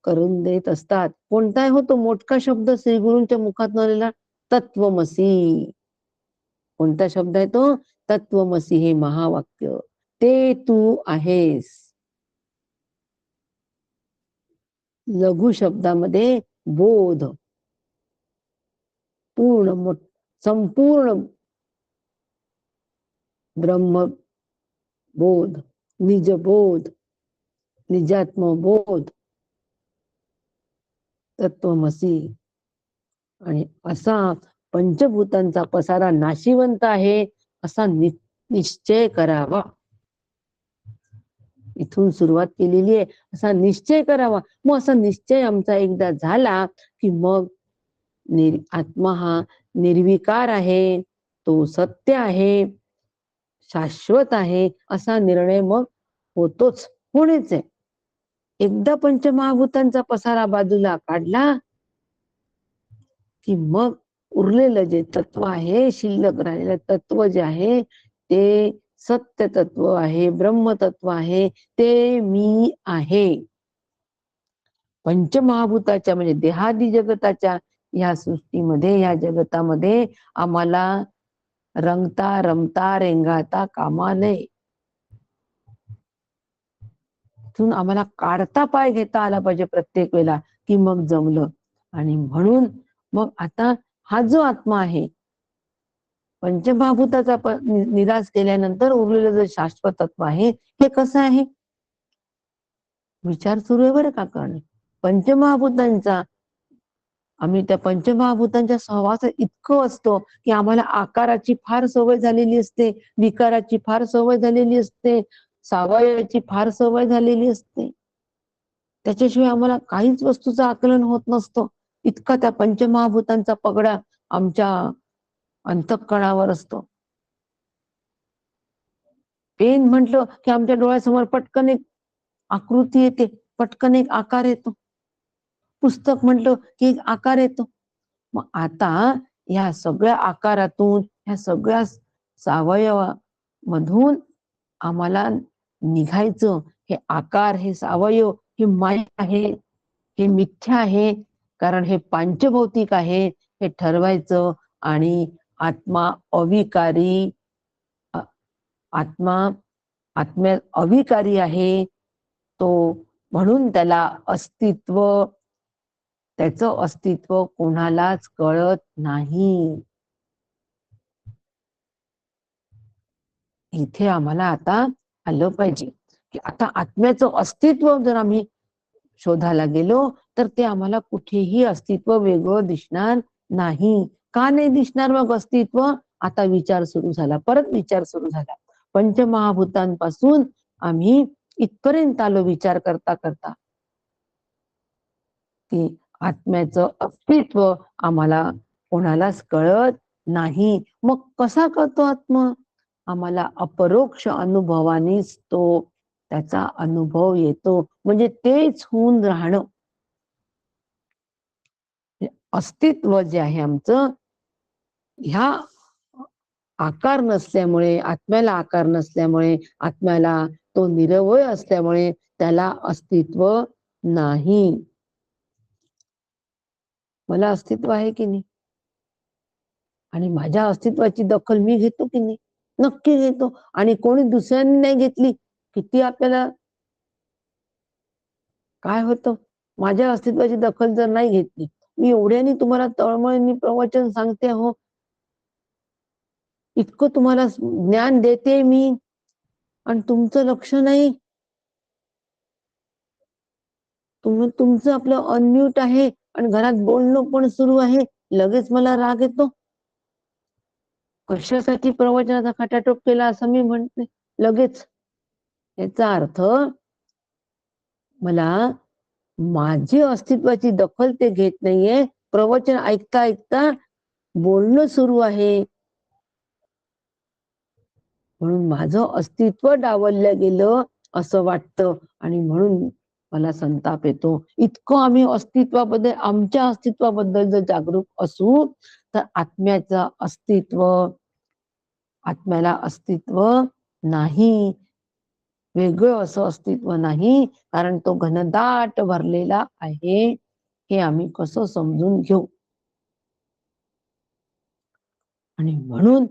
करून देत असतात. कोणता होतो मोठका शब्द श्री गुरूंच्या मुखात आलेला? तत्वमसी. कोणता शब्द आहे तो? तत्वमसी हे महावाक्य. ते तू आहेस. लघु शब्दामध्ये बोध, पूर्ण संपूर्ण ब्रह्म बोध, निजबोध, निजात्मबोध, तत्वमसी. आणि असा पंचभूतांचा पसारा नाशिवंत आहे असा निश्चय करावा. इथून सुरुवात केलेली आहे, असा निश्चय करावा. मग असा निश्चय आमचा एकदा झाला की मग आत्मा हा निर्विकार आहे, तो सत्य आहे, शाश्वत आहे असा निर्णय मग होतोच, होणेच आहे. एकदा पंचमहाभूतांचा पसारा बाजूला काढला की मग उरलेलं जे तत्व आहे, शिल्लक राहिलेलं तत्व जे आहे ते सत्य तत्व आहे, ब्रह्म तत्व आहे, ते मी आहे. पंचमहाभूताच्या म्हणजे देहादी जगताच्या या सृष्टीमध्ये, या जगतामध्ये आम्हाला रंगता रमता रेंगाळता कामा नये. तिथून आम्हाला काढता पाय घेता आला पाहिजे प्रत्येक वेळेला, की मग जमलं. आणि म्हणून मग आता हा जो आत्मा आहे, पंचमहाभूताचा निराश केल्यानंतर उरलेलं जे शाश्वत तत्व आहे, हे कसं आहे? विचार सुरू आहे बरं का करणं. पंचमहाभूतांचा आम्ही त्या पंचमहाभूतांच्या सहवासात इतकं असतो की आम्हाला आकाराची फार सवय झालेली असते, विकाराची फार सवय झालेली असते, सावयवाची फार सवय झालेली असते. त्याच्याशिवाय आम्हाला काहीच वस्तूचं आकलन होत नसतं. इतका त्या पंचमहाभूतांचा पगडा आमच्या अंतःकरणावर असतो. पेन म्हटलं की आमच्या डोळ्यासमोर पटकन एक आकृती येते, पटकन एक आकार येतो. पुस्तक म्हटलं की एक आकार येतो. मग आता ह्या सगळ्या आकारातून, ह्या सगळ्या सावयवामधून आम्हाला निघायचं. हे आकार, हे सावयव, हे माया आहे, हे मिथ्या आहे, कारण हे पांचभौतिक आहे, हे ठरवायचं. आणि आत्मा अविकारी, आत्म्या अविकारी आहे तो, म्हणून त्याला अस्तित्व, त्याचं अस्तित्व कोणालाच कळत नाही. इथे आम्हाला आता आलं पाहिजे की आता आत्म्याचं अस्तित्व जर आम्ही शोधायला गेलो तर ते आम्हाला कुठेही अस्तित्व वेगळं दिसणार नाही. का नाही दिसणार मग अस्तित्व? आता विचार सुरू झाला, परत विचार सुरू झाला. पंचमहाभूतांपासून आम्ही इथपर्यंत आलो विचार करता करता की आत्म्याचं अस्तित्व आम्हाला कोणालाच कळत नाही. मग कसा कळतो आत्मा? आम्हाला अपरोक्ष अनुभवानेच तो त्याचा अनुभव येतो. म्हणजे तेच होऊन राहणं. अस्तित्व जे आहे आमचं, ह्या आकार नसल्यामुळे, आत्म्याला आकार नसल्यामुळे, आत्म्याला तो निरवय असल्यामुळे त्याला अस्तित्व नाही. मला अस्तित्व आहे की नाही? आणि माझ्या अस्तित्वाची दखल मी घेतो की नाही? नक्की घेतो. आणि कोणी दुसऱ्यांनी नाही घेतली, किती आपल्याला काय होतं? माझ्या अस्तित्वाची दखल जर नाही घेतली, मी एवढ्यानी तुम्हाला तळमळीने प्रवचन सांगते हो, इतकं तुम्हाला ज्ञान देते मी, आणि तुमचं लक्ष नाही. तुमचं आपलं अनम्यूट आहे आणि घरात बोलणं पण सुरू आहे, लगेच मला राग येतो. कशासाठी प्रवचनाचा खटाटोप केला असं मी म्हणते लगेच. याचा अर्थ मला माझी अस्तित्वाची दखल ते घेत नाहीये. प्रवचन ऐकता ऐकता बोलणं सुरू आहे, म्हणून माझं अस्तित्व डावललं गेलं असं वाटतं. आणि म्हणून मला संताप येतो. इतकं आम्ही अस्तित्वाबद्दल, आमच्या अस्तित्वाबद्दल जर जागरूक असू तर आत्म्याचं अस्तित्व, आत्म्याला अस्तित्व नाही, वेगळं असं अस्तित्व नाही, कारण तो घनदाट भरलेला आहे. हे आम्ही कसं समजून घेऊ? आणि म्हणून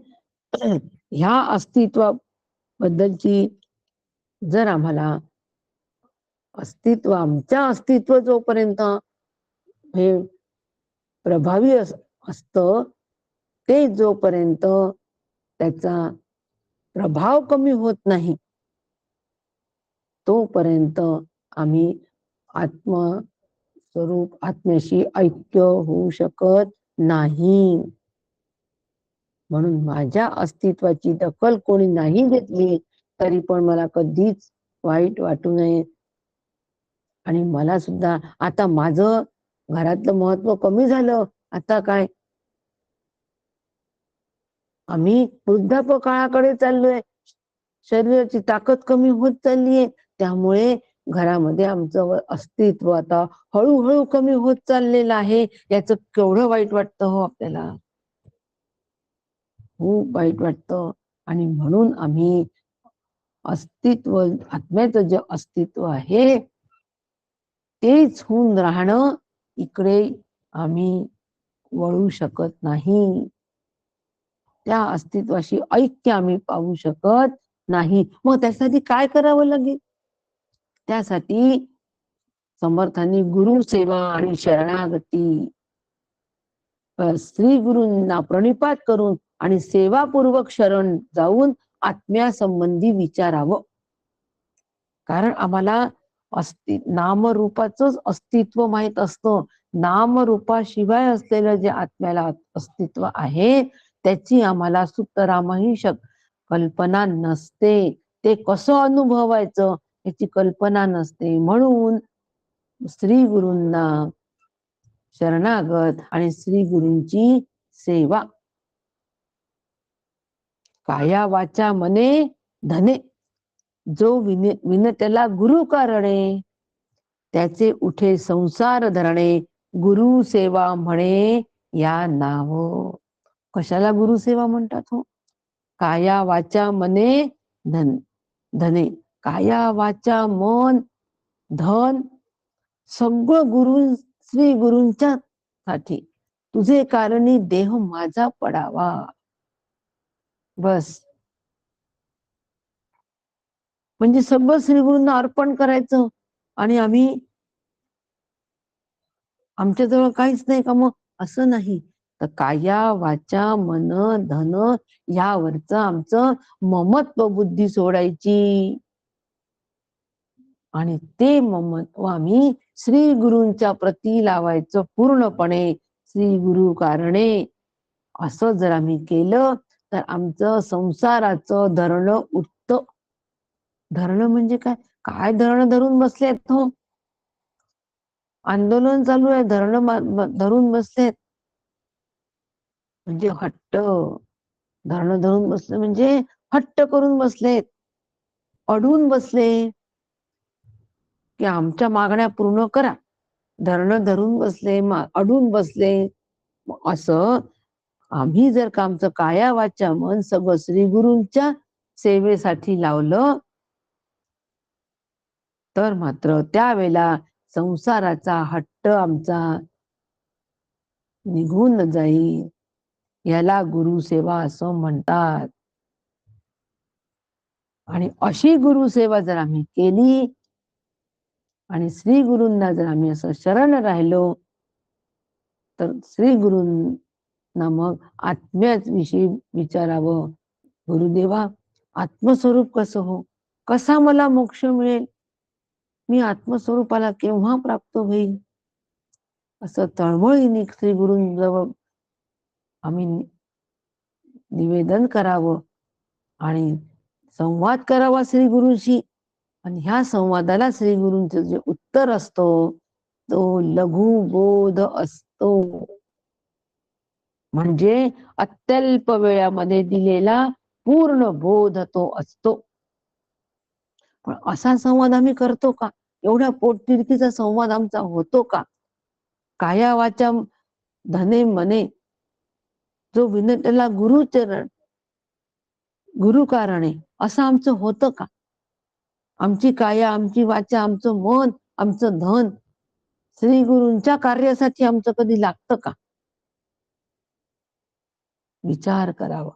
ह्या अस्तित्वाबद्दलची जर आम्हाला अस्तित्व, आमच्या अस्तित्व जोपर्यंत हे प्रभावी असतं, ते जोपर्यंत त्याचा प्रभाव कमी होत नाही, तोपर्यंत आम्ही आत्मस्वरूप, आत्म्याशी ऐक्य होऊ शकत नाही. म्हणून माझ्या अस्तित्वाची दखल कोणी नाही घेतली तरी पण मला कधीच वाईट वाटू नये. आणि मला सुद्धा आता माझं घरातलं महत्व कमी झालं. आता काय, आम्ही वृद्धापकाळाकडे चाललोय, शरीराची ताकद कमी होत चाललीये, त्यामुळे घरामध्ये आमचं अस्तित्व आता हळूहळू कमी होत चाललेलं आहे. याचं केवढं वाईट वाटतं हो आपल्याला, खूप वाईट वाटतं. आणि म्हणून आम्ही अस्तित्व, आत्म्याचं जे अस्तित्व आहे तेच होऊन राहणं, इकडे आम्ही वळू शकत नाही. त्या अस्तित्वाशी ऐक्य आम्ही पाहू शकत नाही. मग त्यासाठी काय करावं लागेल? त्यासाठी समर्थांनी गुरुसेवा आणि शरणागती श्री गुरूंना प्रणिपात करून आणि सेवापूर्वक शरण जाऊन आत्म्यासंबंधी विचारावं. कारण आम्हाला नामरूपाचंच अस्तित्व माहित असतं. नामरूपाशिवाय असलेलं जे आत्म्याला अस्तित्व आहे त्याची आम्हाला सुतरामही कल्पना नसते. ते कसं अनुभवायचं याची कल्पना नसते. म्हणून श्री गुरूंना शरणागत आणि श्री गुरूंची सेवा काया वाचा मने धने जो विनतेला गुरु कारणे त्याचे उठे संसार धरणे गुरु सेवा म्हणे या नाव. कशाला गुरु सेवा म्हणतात हो? काया वाचा मने धने काया वाचा मन धन सगळं श्री गुरूंच्या साठी. तुझे कारणी देह माझा पडावा. बस. म्हणजे सगळं श्री गुरूंना अर्पण करायचं आणि आमच्याजवळ काहीच नाही का मग? असं नाही. तर काया वाचा मन धन यावरच आमचं ममत्व बुद्धी सोडायची आणि ते ममत्व आम्ही श्री गुरूंच्या प्रती लावायचं पूर्णपणे. श्री गुरु कारणे असं जर आम्ही केलं तर आमचं संसाराचं धरणं उठतं. धरणं म्हणजे काय? काय धरणं धरून बसलेत हो? आंदोलन चालू आहे, धरणं धरून बसलेत म्हणजे हट्ट. धरणं धरून बसले म्हणजे हट्ट करून बसलेत, अडून बसले की आमच्या मागण्या पूर्ण करा. धरणं धरून बसले, अडून बसले. असं आम्ही जर का आमचं काया वाचा मन सगळं श्री गुरूंच्या सेवेसाठी लावलं तर मात्र त्यावेळेला संसाराचा हट्ट आमचा निघून जाईल. याला गुरुसेवा असं म्हणतात. आणि अशी गुरुसेवा जर आम्ही केली आणि श्री गुरूंना जर आम्ही असं शरण राहिलो तर श्री गुरूंना मग आत्म्याविषयी विचारावं. गुरुदेवा, आत्मस्वरूप कसं हो? कसा मला मोक्ष मिळेल? मी आत्मस्वरूपाला केव्हा प्राप्त होईल? असं तळमळीने श्री गुरूंजवळ आम्ही निवेदन करावं आणि संवाद करावा श्री गुरूंशी. आणि ह्या संवादाला श्री गुरूंचं जे उत्तर असतो तो लघुबोध असतो. म्हणजे अत्यल्प वेळामध्ये दिलेला पूर्ण बोध तो असतो. पण असा संवाद आम्ही करतो का? एवढ्या पोटतिडकीचा संवाद आमचा होतो का? काया वाचा धने मने जो विनतेला गुरुचरण गुरु कारणे असं आमचं होतं का? आमची काया, आमची वाचा, आमचं मन, आमचं धन श्री गुरूंच्या कार्यासाठी आमचं कधी लागतं का? विचार करावा.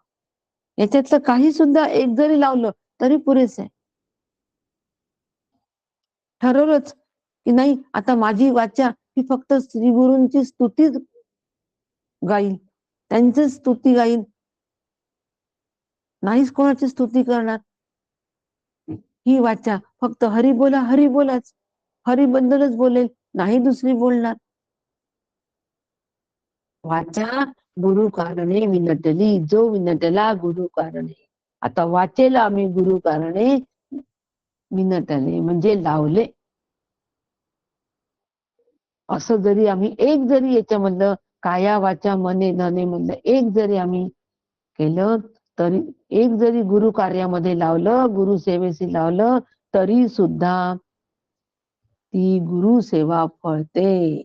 याच्यातलं काही सुद्धा एक जरी लावलं तरी पुरेस आहे. ठरवलंच की नाही आता माझी वाचा ही फक्त श्री गुरूंची स्तुतीच गाईल, त्यांची स्तुती गाईल, नाहीच कोणाची स्तुती करणार. ही वाचा फक्त हरी बोला हरी बोलाच, हरीबद्दलच बोलेल, नाही दुसरी बोलणार. वाचा गुरु कारणे विनटली जो विनटला गुरु कारणे. आता वाचेला आम्ही गुरु कारणे विनटले म्हणजे लावले. असं जरी आम्ही एक जरी याच्यामधलं काया वाचा मने धने मधलं एक जरी आम्ही केलं तरी, एक जरी गुरु कार्यामध्ये लावलं, गुरु सेवेशी लावलं तरी सुद्धा ती गुरु सेवा फळते.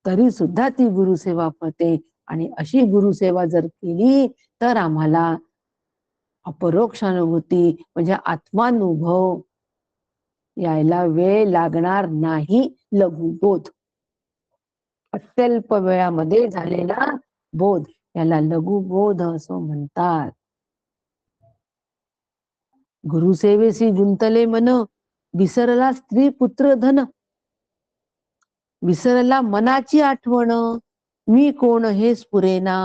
तरी सुद्धा ती गुरुसेवा फळते. आणि अशी गुरुसेवा जर केली तर आम्हाला अपरोक्षानुभूती म्हणजे आत्मानुभव यायला वेळ लागणार नाही. लघुबोध, अत्यल्प वेळामध्ये झालेला बोध याला लघुबोध असं म्हणतात. गुरुसेवेसी गुंतले मन, विसरला स्त्री पुत्र धन. विसरला मनाची आठवण, मी कोण हे स्फुरेना.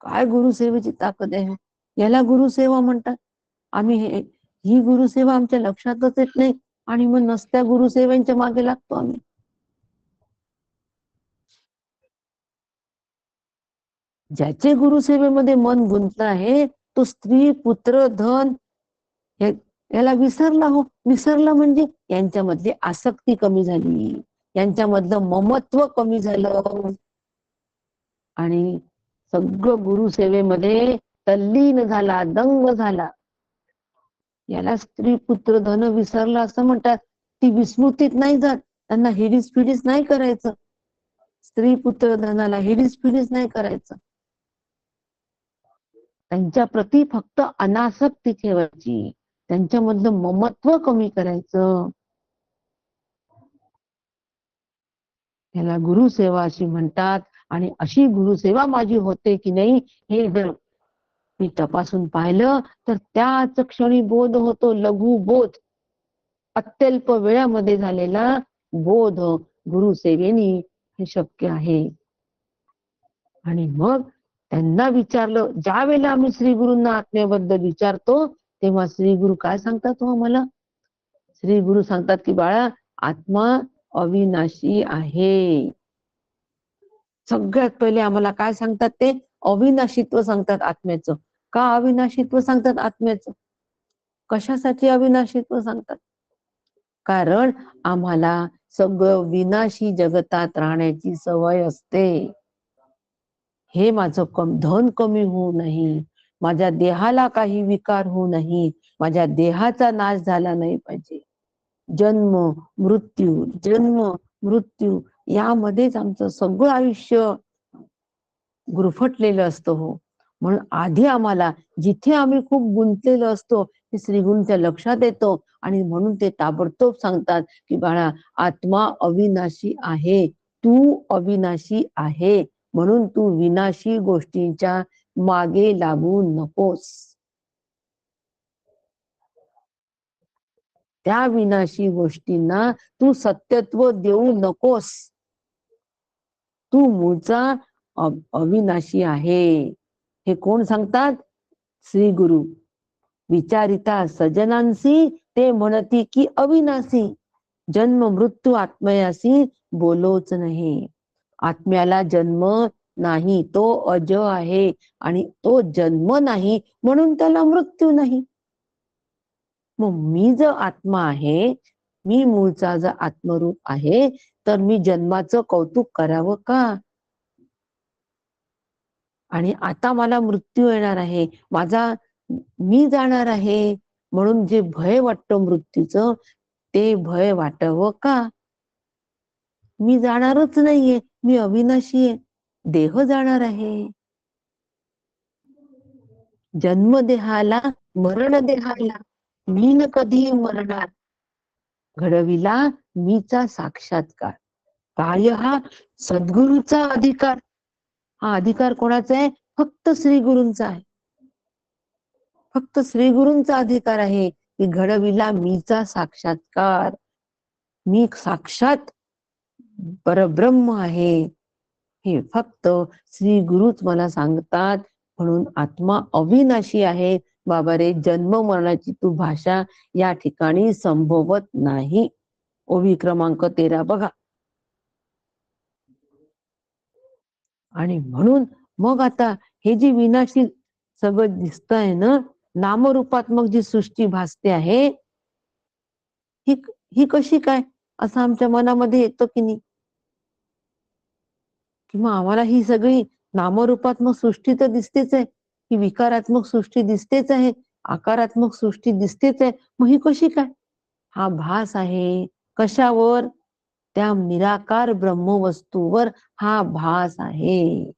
काय गुरुसेवेची ताकद आहे, याला गुरुसेवा म्हणतात. आम्ही ही गुरुसेवा आमच्या लक्षातच येत नाही आणि मग नसत्या गुरुसेवांच्या मागे लागतो आम्ही. ज्याचे गुरुसेवेमध्ये मन गुंतलं आहे तो स्त्री पुत्र धन याला विसरला. हो, विसरला म्हणजे यांच्यामधली आसक्ती कमी झाली, यांच्यामधलं ममत्व कमी झालं आणि सगळं गुरुसेवेमध्ये तल्लीन झाला, दंग झाला. याला स्त्री पुत्र धन विसरला असं म्हणतात. ती विस्मृतीत नाही जात, त्यांना हिडीस फिडीस नाही करायचं. स्त्री पुत्र धनाला हिडीस फिडीस नाही करायचं. त्यांच्या प्रती फक्त अनासक्ती ठेवायची, त्यांच्यामधलं ममत्व कमी करायचं. याला गुरुसेवा अशी म्हणतात. आणि अशी गुरुसेवा माझी होते की नाही हे जर मी तपासून पाहिलं तर त्याच क्षणी बोध होतो. लघु बोध, अत्यल्प वेळामध्ये झालेला बोध गुरुसेवेनी हे शक्य आहे. आणि मग त्यांना विचारलं, ज्या वेळेला आम्ही श्री गुरूंना आत्म्याबद्दल विचारतो तेव्हा श्री गुरु काय सांगतात हो आम्हाला? श्री गुरु सांगतात की बाळा, आत्मा अविनाशी आहे. सगळ्यात पहिले आम्हाला काय सांगतात? ते अविनाशीत्व सांगतात आत्म्याचं. का अविनाशीत्व सांगतात आत्म्याचं? कशासाठी अविनाशीत्व सांगतात? कारण आम्हाला सगळं विनाशी जगतात राहण्याची सवय असते. हे माझं धन कमी होऊ नये, माझ्या देहाला काही विकार होऊ नये, माझ्या देहाचा नाश झाला नाही पाहिजे. जन्म मृत्यू यामध्येच आमचं सगळं आयुष्य गुरफटलेलं असतं. हो, म्हणून आधी आम्हाला जिथे आम्ही खूप गुंतलेलो असतो ते श्रीगुरूंच्या लक्षात येतो आणि म्हणून ते ताबडतोब सांगतात की बाळा, आत्मा अविनाशी आहे, तू अविनाशी आहे, म्हणून तू विनाशी गोष्टींच्या मागे लागू नकोस. त्या विनाशी गोष्टींना तू सत्यत्व देऊ नकोस. तू मूळचा अविनाशी आहे. हे कोण सांगतात? श्री गुरु. विचारिता सजनांसी ते म्हणती की अविनाशी, जन्म मृत्यू आत्मयासी बोलोच नाही. आत्म्याला जन्म नाही, तो अज आहे आणि तो जन्म नाही म्हणून त्याला मृत्यू नाही. मग मी जर आत्मा आहे, मी मूळचा जर आत्मरूप आहे, तर मी जन्माचं कौतुक करावं का? आणि आता मला मृत्यू येणार आहे, मी जाणार आहे, म्हणून जे भय वाटतं मृत्यूचं, ते भय वाटावं का? मी जाणारच नाहीये, मी अविनाशी आहे, देह जाणार आहे. जन्म देहाला, मरण देहाला, मी न कधी मरणार. घडविला मीचा साक्षात्कार. काय हा? सद्गुरूचा अधिकार. हा अधिकार कोणाचा आहे? फक्त श्री गुरूंचा आहे. फक्त श्री गुरूंचा अधिकार आहे की घडविला मीचा साक्षात्कार. मी साक्षात परब्रह्म आहे हे फक्त श्री गुरुच मला सांगतात. म्हणून आत्मा अविनाशी आहे. बाबा रे, जन्म मरणाची तू भाषा या ठिकाणी संभवत नाही. ओवी क्रमांक 13 बघा. आणि म्हणून मग आता हे जी विनाशी सगळं दिसत आहे ना, नामरूपात्मक जी सृष्टी भासते आहे, ही कशी काय असं आमच्या मनामध्ये येतं की नाही? किंवा आम्हाला ही सगळी नामरूपात्मक सृष्टी तर दिसतेच आहे, ही विकारात्मक सृष्टी दिसतेच आहे, आकारात्मक सृष्टी दिसतेच आहे, मग ही कशी काय? हा भास आहे. कशावर? त्या निराकार ब्रह्मवस्तूवर हा भास आहे.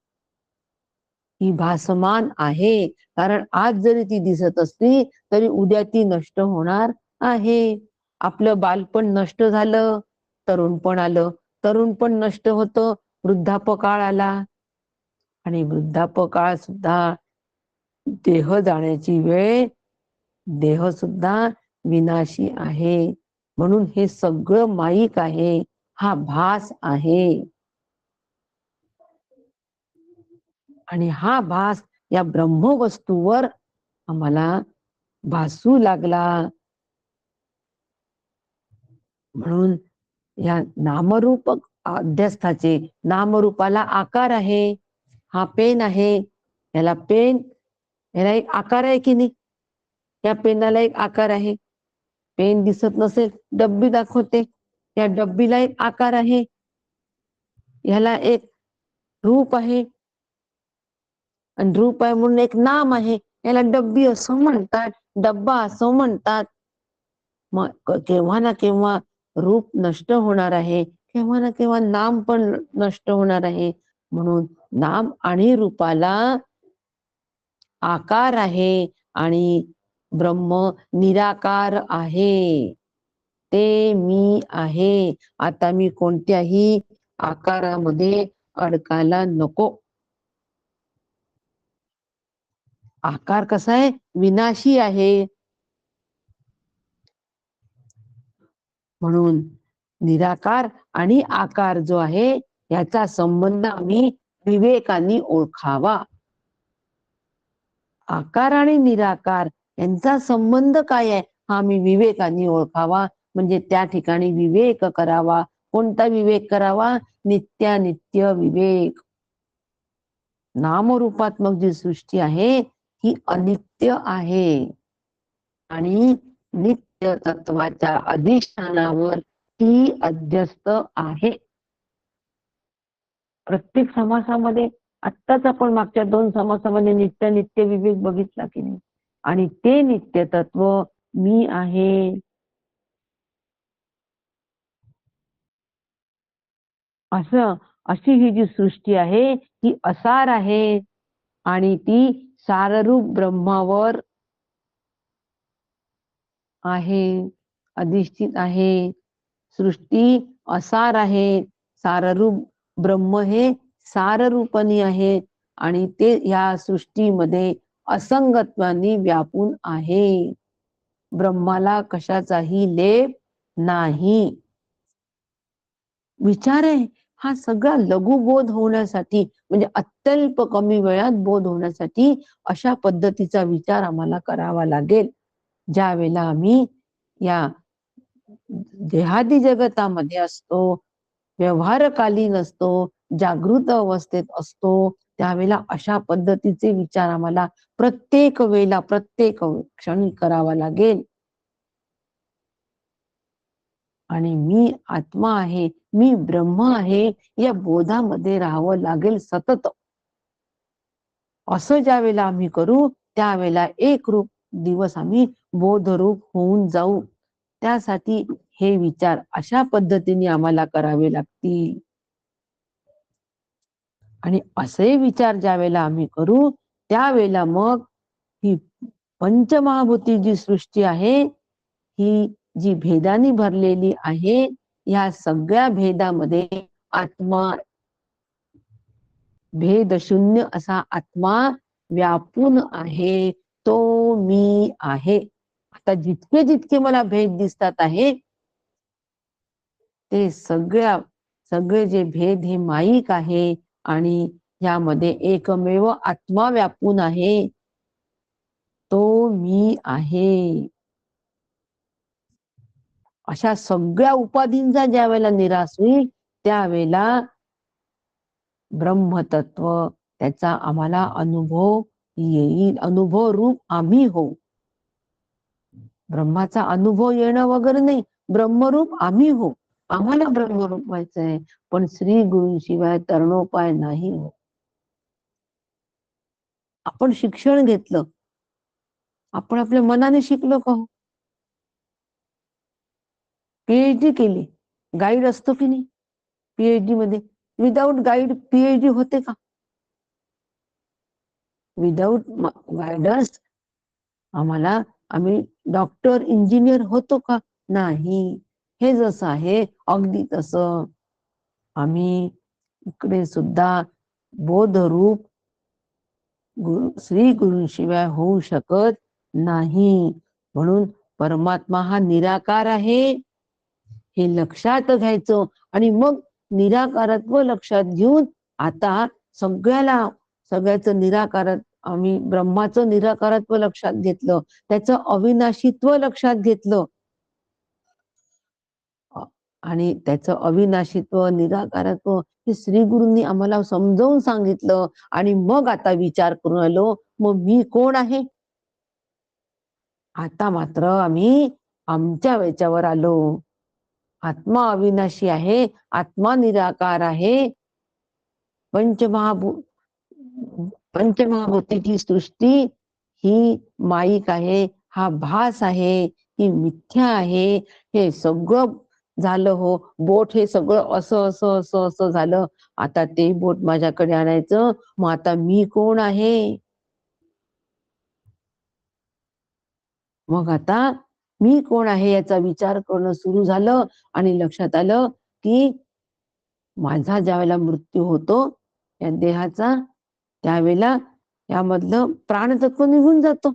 ही भासमान आहे, कारण आज जरी ती दिसत असली तरी उद्या ती नष्ट होणार आहे. आपलं बालपण नष्ट झालं, तरुणपण आलं, तरुणपण नष्ट होतं, वृद्धापकाळ आला आणि वृद्धापकाळ सुद्धा देह जाण्याची वेळ देह सुद्धा विनाशी आहे, म्हणून हे सगळं माईक आहे, हा भास आहे. आणि हा भास या ब्रह्मवस्तूवर आम्हाला भासू लागला. म्हणून या नामरूप अध्यस्थाचे, नामरूपाला आकार आहे. हा पेन आहे, याला याला एक आकार आहे की नाही? या पेनाला एक आकार आहे. पेन दिसत नसेल, डब्बी दाखवते, या डब्बीला एक आकार आहे. ह्याला एक रूप आहे, आणि रूप आहे म्हणून एक नाम आहे. याला डब्बी असं म्हणतात, डब्बा असं म्हणतात. मग केव्हा ना केव्हा रूप नष्ट होणार आहे, केव्हा ना केव्हा नाम पण नष्ट होणार आहे. म्हणून नाम आणि रूपाला आकार आहे, आणि ब्रह्म निराकार आहे. ते मी आहे. आता मी कोणत्याही आकारामध्ये अडकायला नको. आकार कसा आहे? विनाशी आहे. म्हणून निराकार आणि आकार जो आहे याचा संबंध आम्ही विवेकाने ओळखावा. आकार आणि निराकार यांचा संबंध काय आहे हा आम्ही विवेकाने ओळखावा. म्हणजे त्या ठिकाणी विवेक करावा. कोणता विवेक करावा? नित्यानित्य विवेक. नामरूपात्मक जी सृष्टी आहे ही अनित्य आहे, आणि नित्य तत्वाच्या अधिष्ठानावर ती अध्यस्त आहे. प्रत्येक समासामध्ये, आत्ताच आपण मागच्या 2 समासामध्ये नित्य नित्य विवेक बघितला की नाही? आणि ते नित्य तत्व मी आहे. अशी ही जी सृष्टी आहे ती असार आहे, आणि ती साररूप ब्रह्मावर आहे, अधिष्ठित आहे. सृष्टी असार आहे, साररूप ब्रह्म हे साररूपणी आहे, आणि ते या सृष्टीमध्ये असंगत्वानी व्यापून आहे. ब्रह्माला कशाचाही लेप नाही. विचार आहे हा सगळा लघुबोध होण्यासाठी, म्हणजे अत्यल्प कमी वेळात बोध होण्यासाठी अशा पद्धतीचा विचार आम्हाला करावा लागेल. ज्या वेळेला आम्ही या देहादी जगतामध्ये असतो, व्यवहारकालीन असतो, जागृत अवस्थेत असतो, त्यावेळेला अशा पद्धतीचे विचार आम्हाला प्रत्येक वेळेला, प्रत्येक क्षणी करावा लागेल. आणि मी आत्मा आहे, मी ब्रह्म आहे, या बोधामध्ये राहावं लागेल सतत. असं ज्या वेळेला आम्ही करू त्यावेळेला एक रूप दिवस आम्ही बोधरूप होऊन जाऊ. त्यासाठी हे विचार अशा पद्धतीने आम्हाला करावे लागतील. आणि असे विचार ज्या वेळेला आम्ही करू त्यावेळेला मग ही पंचमहाभूती जी सृष्टी आहे ही जी भेदानी भरलेली आहे, या सगळ्या भेदामध्ये आत्मा, भेद शून्य असा आत्मा व्यापून आहे, तो मी आहे. आता जितके जितके मला भेद दिसतात आहे ते सगळे जे भेद हे माईक आहे, आणि यामध्ये एकमेव आत्मा व्यापून आहे, तो मी आहे. अशा सगळ्या उपाधींचा ज्या वेळेला निराश होईल त्यावेळेला ब्रह्मतत्व त्याचा आम्हाला अनुभव येईल. अनुभव रूप आम्ही होऊ. ब्रह्माचा अनुभव येणं वगैरे नाही, ब्रह्मरूप आम्ही हो. आम्हाला ब्रह्मरूप व्हायचंय, पण श्री गुरूंशिवाय तरणोपाय नाही हो. आपण शिक्षण घेतलं, आपण आपल्या मनाने शिकलो का? पीएचडी केली, गाईड असतो की नाही पीएचडी मध्ये? विदाऊट गाईड पीएचडी होते का? विदाऊट गायडन्स आम्ही डॉक्टर इंजिनियर होतो का? नाही. हे जसं आहे अगदी तसं आम्ही इकडे सुद्धा बोधरूप श्री गुरूंशिवाय होऊ शकत नाही. म्हणून परमात्मा हा निराकार आहे हे लक्षात घ्यायचं आणि मग निराकारत्व लक्षात घेऊन आता सगळ्याचं निराकारत आम्ही ब्रह्माचं निराकारत्व लक्षात घेतलं, त्याचं अविनाशीत्व लक्षात घेतलं आणि त्याचं अविनाशीत्व निराकारत्व हे श्री गुरूंनी आम्हाला समजावून सांगितलं आणि मग आता विचार करून आलो, मग मी कोण आहे? आता मात्र आम्ही आमच्या वेच्यावर आलो. आत्मा अविनाशी आहे, आत्मा निराकार आहे. पंचमहाभूतीची सृष्टी ही माईक आहे, हा भास आहे, ही मिथ्या आहे. हे सगळं झालं हो, बोट हे सगळं असं असं असं असं झालं. आता ते बोट माझ्याकडे आणायचं, मग आता मी कोण आहे? मग आता मी कोण आहे याचा विचार करणं सुरू झालं आणि लक्षात आलं की माझा ज्यावेळेला मृत्यू होतो या देहाचा, त्यावेळेला यामधलं प्राणतत्व निघून जातो,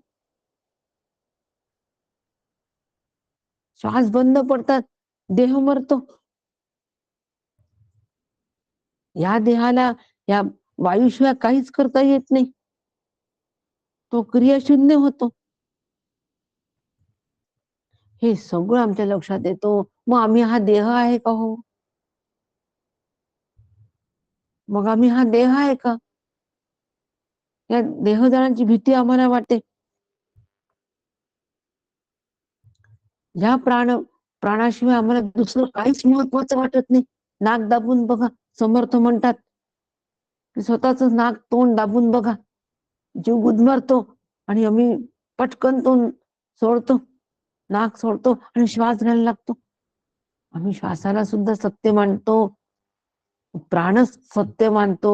श्वास बंद पडतात, देह मरतो. या देहाला या वायूशिवाय काहीच करता येत नाही, तो क्रियाशून्य होतो. हे सगळं आमच्या लक्षात येतो. मग आम्ही हा देह आहे का हो? मग आम्ही हा देह आहे का? या देहदानाची भीती आम्हाला वाटते. या प्राणाशिवाय आम्हाला दुसरं काहीच महत्वाचं वाटत नाही. नाक दाबून बघा, समर्थ म्हणतात स्वतःच नाक तोंड दाबून बघा, जीव गुदमरतो आणि आम्ही पटकन तोंड सोडतो, नाक सोडतो आणि श्वास घ्यायला लागतो. आम्ही श्वासाला सुद्धा सत्य मानतो, प्राणच सत्य मानतो.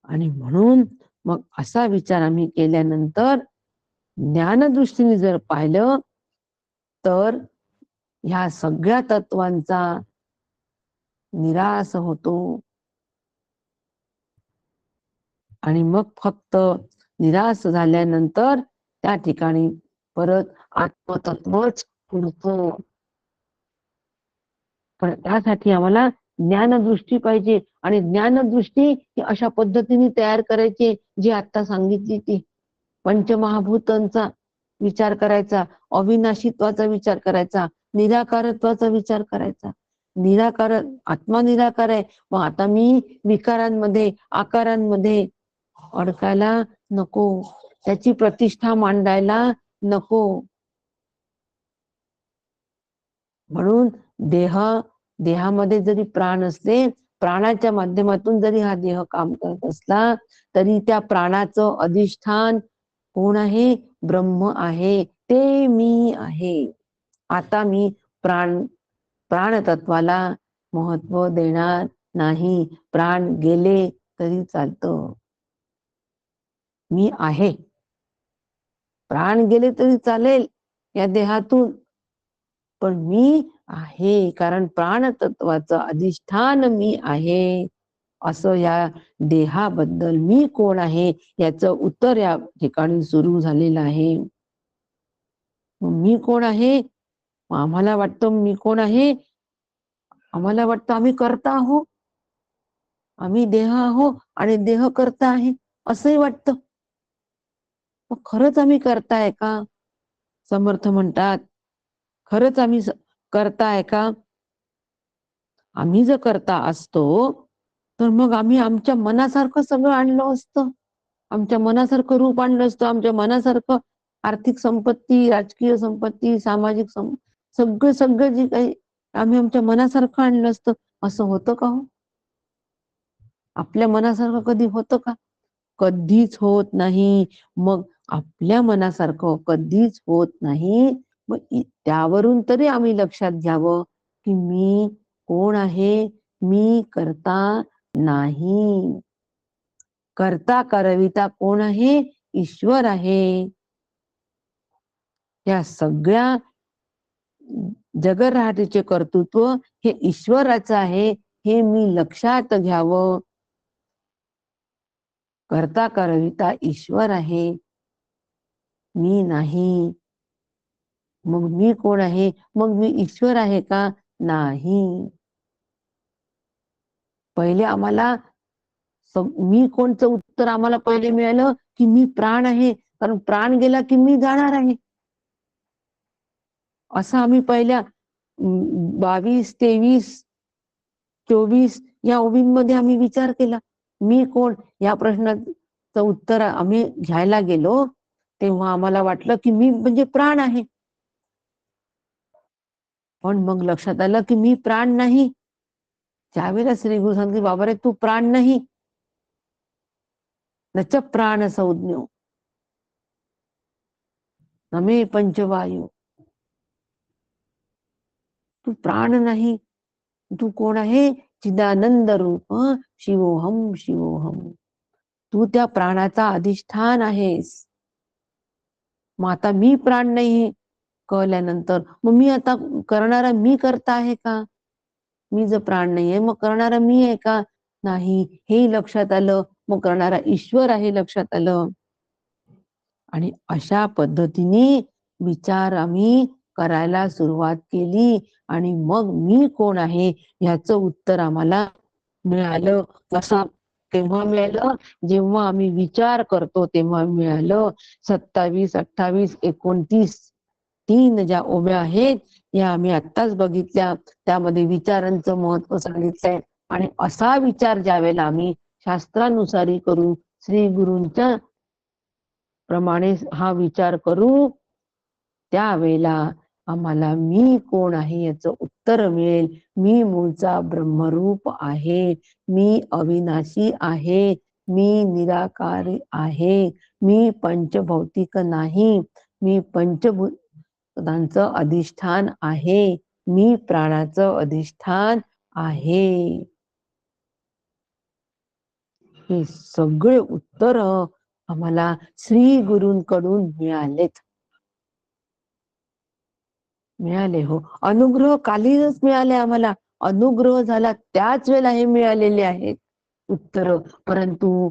आणि म्हणून मग असा विचार आम्ही केल्यानंतर ज्ञानदृष्टीने जर पाहिलं तर ह्या सगळ्या तत्वांचा निराश होतो आणि मग फक्त निराश झाल्यानंतर त्या ठिकाणी परत आत्मतत्वच उरतो. पण त्यासाठी आम्हाला ज्ञानदृष्टी पाहिजे आणि ज्ञानदृष्टी ही अशा पद्धतीने तयार करायची जी आता सांगितली ती. पंचमहाभूतांचा विचार करायचा, अविनाशीत्वाचा विचार करायचा, निराकारत्वाचा विचार करायचा. आत्मा निराकार आहे, मग आता मी विकारांमध्ये आकारांमध्ये अडकायला नको, त्याची प्रतिष्ठा मांडायला नको. म्हणून देहामध्ये जरी प्राण असले, प्राणाच्या माध्यमातून जरी हा देह काम करत असला तरी त्या प्राणाचं अधिष्ठान कोण आहे? ब्रह्म आहे, ते मी आहे. आता मी प्राणतत्वाला महत्व देणार नाही. प्राण गेले तरी चालतं, मी आहे. प्राण गेले तरी चालेल या देहातून, पण मी आहे, कारण प्राणतत्वाचं अधिष्ठान मी आहे. असं या देहाबद्दल मी कोण आहे याचं उत्तर या ठिकाणी सुरू झालेलं आहे. मी कोण आहे? आम्हाला वाटतं मी कोण आहे? आम्हाला वाटतं आम्ही करता आहो, आम्ही देह आहो आणि देह करता आहे असंही वाटतं. मग खरंच आम्ही करताय का? समर्थ म्हणतात खरंच आम्ही करताय का? आम्ही जर करता असतो तर मग आम्ही आमच्या मनासारखं सगळं आणलं असतं, आमच्या मनासारखं रूप आणलं असतं, आमच्या मनासारखं आर्थिक संपत्ती, राजकीय संपत्ती, सामाजिक सगळं जे काही आम्ही आमच्या मनासारखं आणलं असतं. असं होतं का हो? आपल्या मनासारखं कधी होतं का? कधीच होत नाही. मग आपल्या मनासारखं कधीच होत नाही. मग त्यावरून तरी आम्ही लक्षात घ्यावं की मी कोण आहे? मी करता नाही. करता करविता कोण आहे? ईश्वर आहे. या सगळ्या जगराहटीचे कर्तृत्व हे ईश्वराचं आहे, हे मी लक्षात घ्यावं. करता करविता ईश्वर आहे. मी नाही. मग मी कोण आहे? मग मी ईश्वर आहे का? नाही. पहिले आम्हाला मी कोणचं उत्तर आम्हाला पहिले मिळालं की मी प्राण आहे, कारण प्राण गेला की मी जाणार आहे. असं आम्ही पहिल्या 22, 23, 24 या ओबींमध्ये आम्ही विचार केला. मी कोण या प्रश्नाचं उत्तर आम्ही घ्यायला गेलो तेव्हा आम्हाला वाटलं की मी म्हणजे प्राण आहे. पण मग लक्षात आलं की मी प्राण नाही. त्यावेळेला श्री गुरु सांगते, बाबा रे तू प्राण नाही. नच प्राण संज्ञो नमे पंचवायू. तू प्राण नाही. तू कोण आहे? चिदानंद रूप शिवोहम शिवोहम. तू त्या प्राणाचा अधिष्ठान आहेस. मग आता मी प्राण नाही कळल्यानंतर मग मी आता करणारा मी करता आहे का? मी जर प्राण नाहीये मग करणारा मी आहे का? नाही. हे लक्षात आलं. मग करणारा ईश्वर आहे लक्षात आलं. आणि अशा पद्धतीने विचार आम्ही करायला सुरुवात केली आणि मग मी कोण आहे ह्याचं उत्तर आम्हाला मिळालं. असं तेव्हा मिळालं जेव्हा आम्ही विचार करतो तेव्हा मिळालं. 27, 28, 29 3 ज्या ओव्या आहेत या आम्ही आत्ताच बघितल्या. त्यामध्ये विचारांचं महत्व सांगितलंय आणि असा विचार ज्या वेळेला आम्ही शास्त्रानुसारी करू, श्री गुरूंच्या प्रमाणे हा विचार करू, त्यावेळेला आम्हाला मी कोण आहे याचं उत्तर मिळेल. मी मूळचा ब्रह्मरूप आहे. मी अविनाशी आहे. मी निराकारी आहे. मी पंचभौतिक नाही. मी पंचभूतांचं अधिष्ठान आहे. मी प्राणाचं अधिष्ठान आहे. हे सगळे उत्तर आम्हाला श्री गुरूंकडून मिळाले हो. अनुग्रह कालीच मिळाले आम्हाला. अनुग्रह झाला त्याच वेळेला हे मिळालेले आहेत उत्तर. परंतु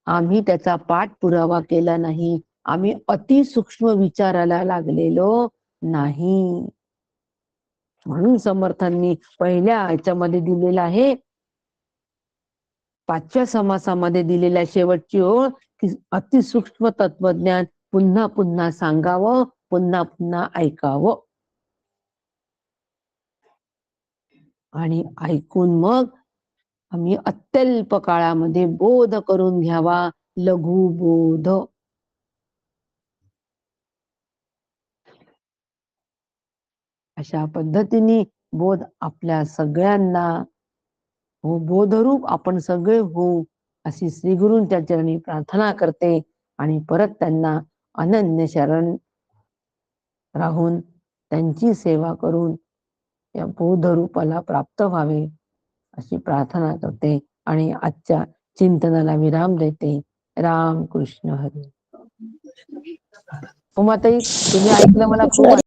आम्ही त्याचा पाठपुरावा केला नाही. आम्ही अतिसूक्ष्म विचाराला लागलेलो नाही. म्हणून समर्थांनी पहिल्या ह्याच्यामध्ये दिलेला आहे, 5व्या समासामध्ये दिलेल्या शेवटची ओळ की अतिसूक्ष्म तत्वज्ञान पुन्हा पुन्हा सांगावं, पुन्हा पुन्हा ऐकावं आणि ऐकून मग आम्ही अत्यल्प काळामध्ये बोध करून घ्यावा. लघु बोध. अशा पद्धतीने बोध आपल्या सगळ्यांना हो, बोधरूप आपण सगळे होऊ अशी श्री गुरूंच्या चरणी प्रार्थना करते आणि परत त्यांना अनन्य शरण राहून त्यांची सेवा करून या बोधरूपाला प्राप्त व्हावे अशी प्रार्थना करते आणि आजच्या चिंतनाला विराम देते. राम कृष्ण हरी. उमाताई, तुम्ही ऐकलं मला खूप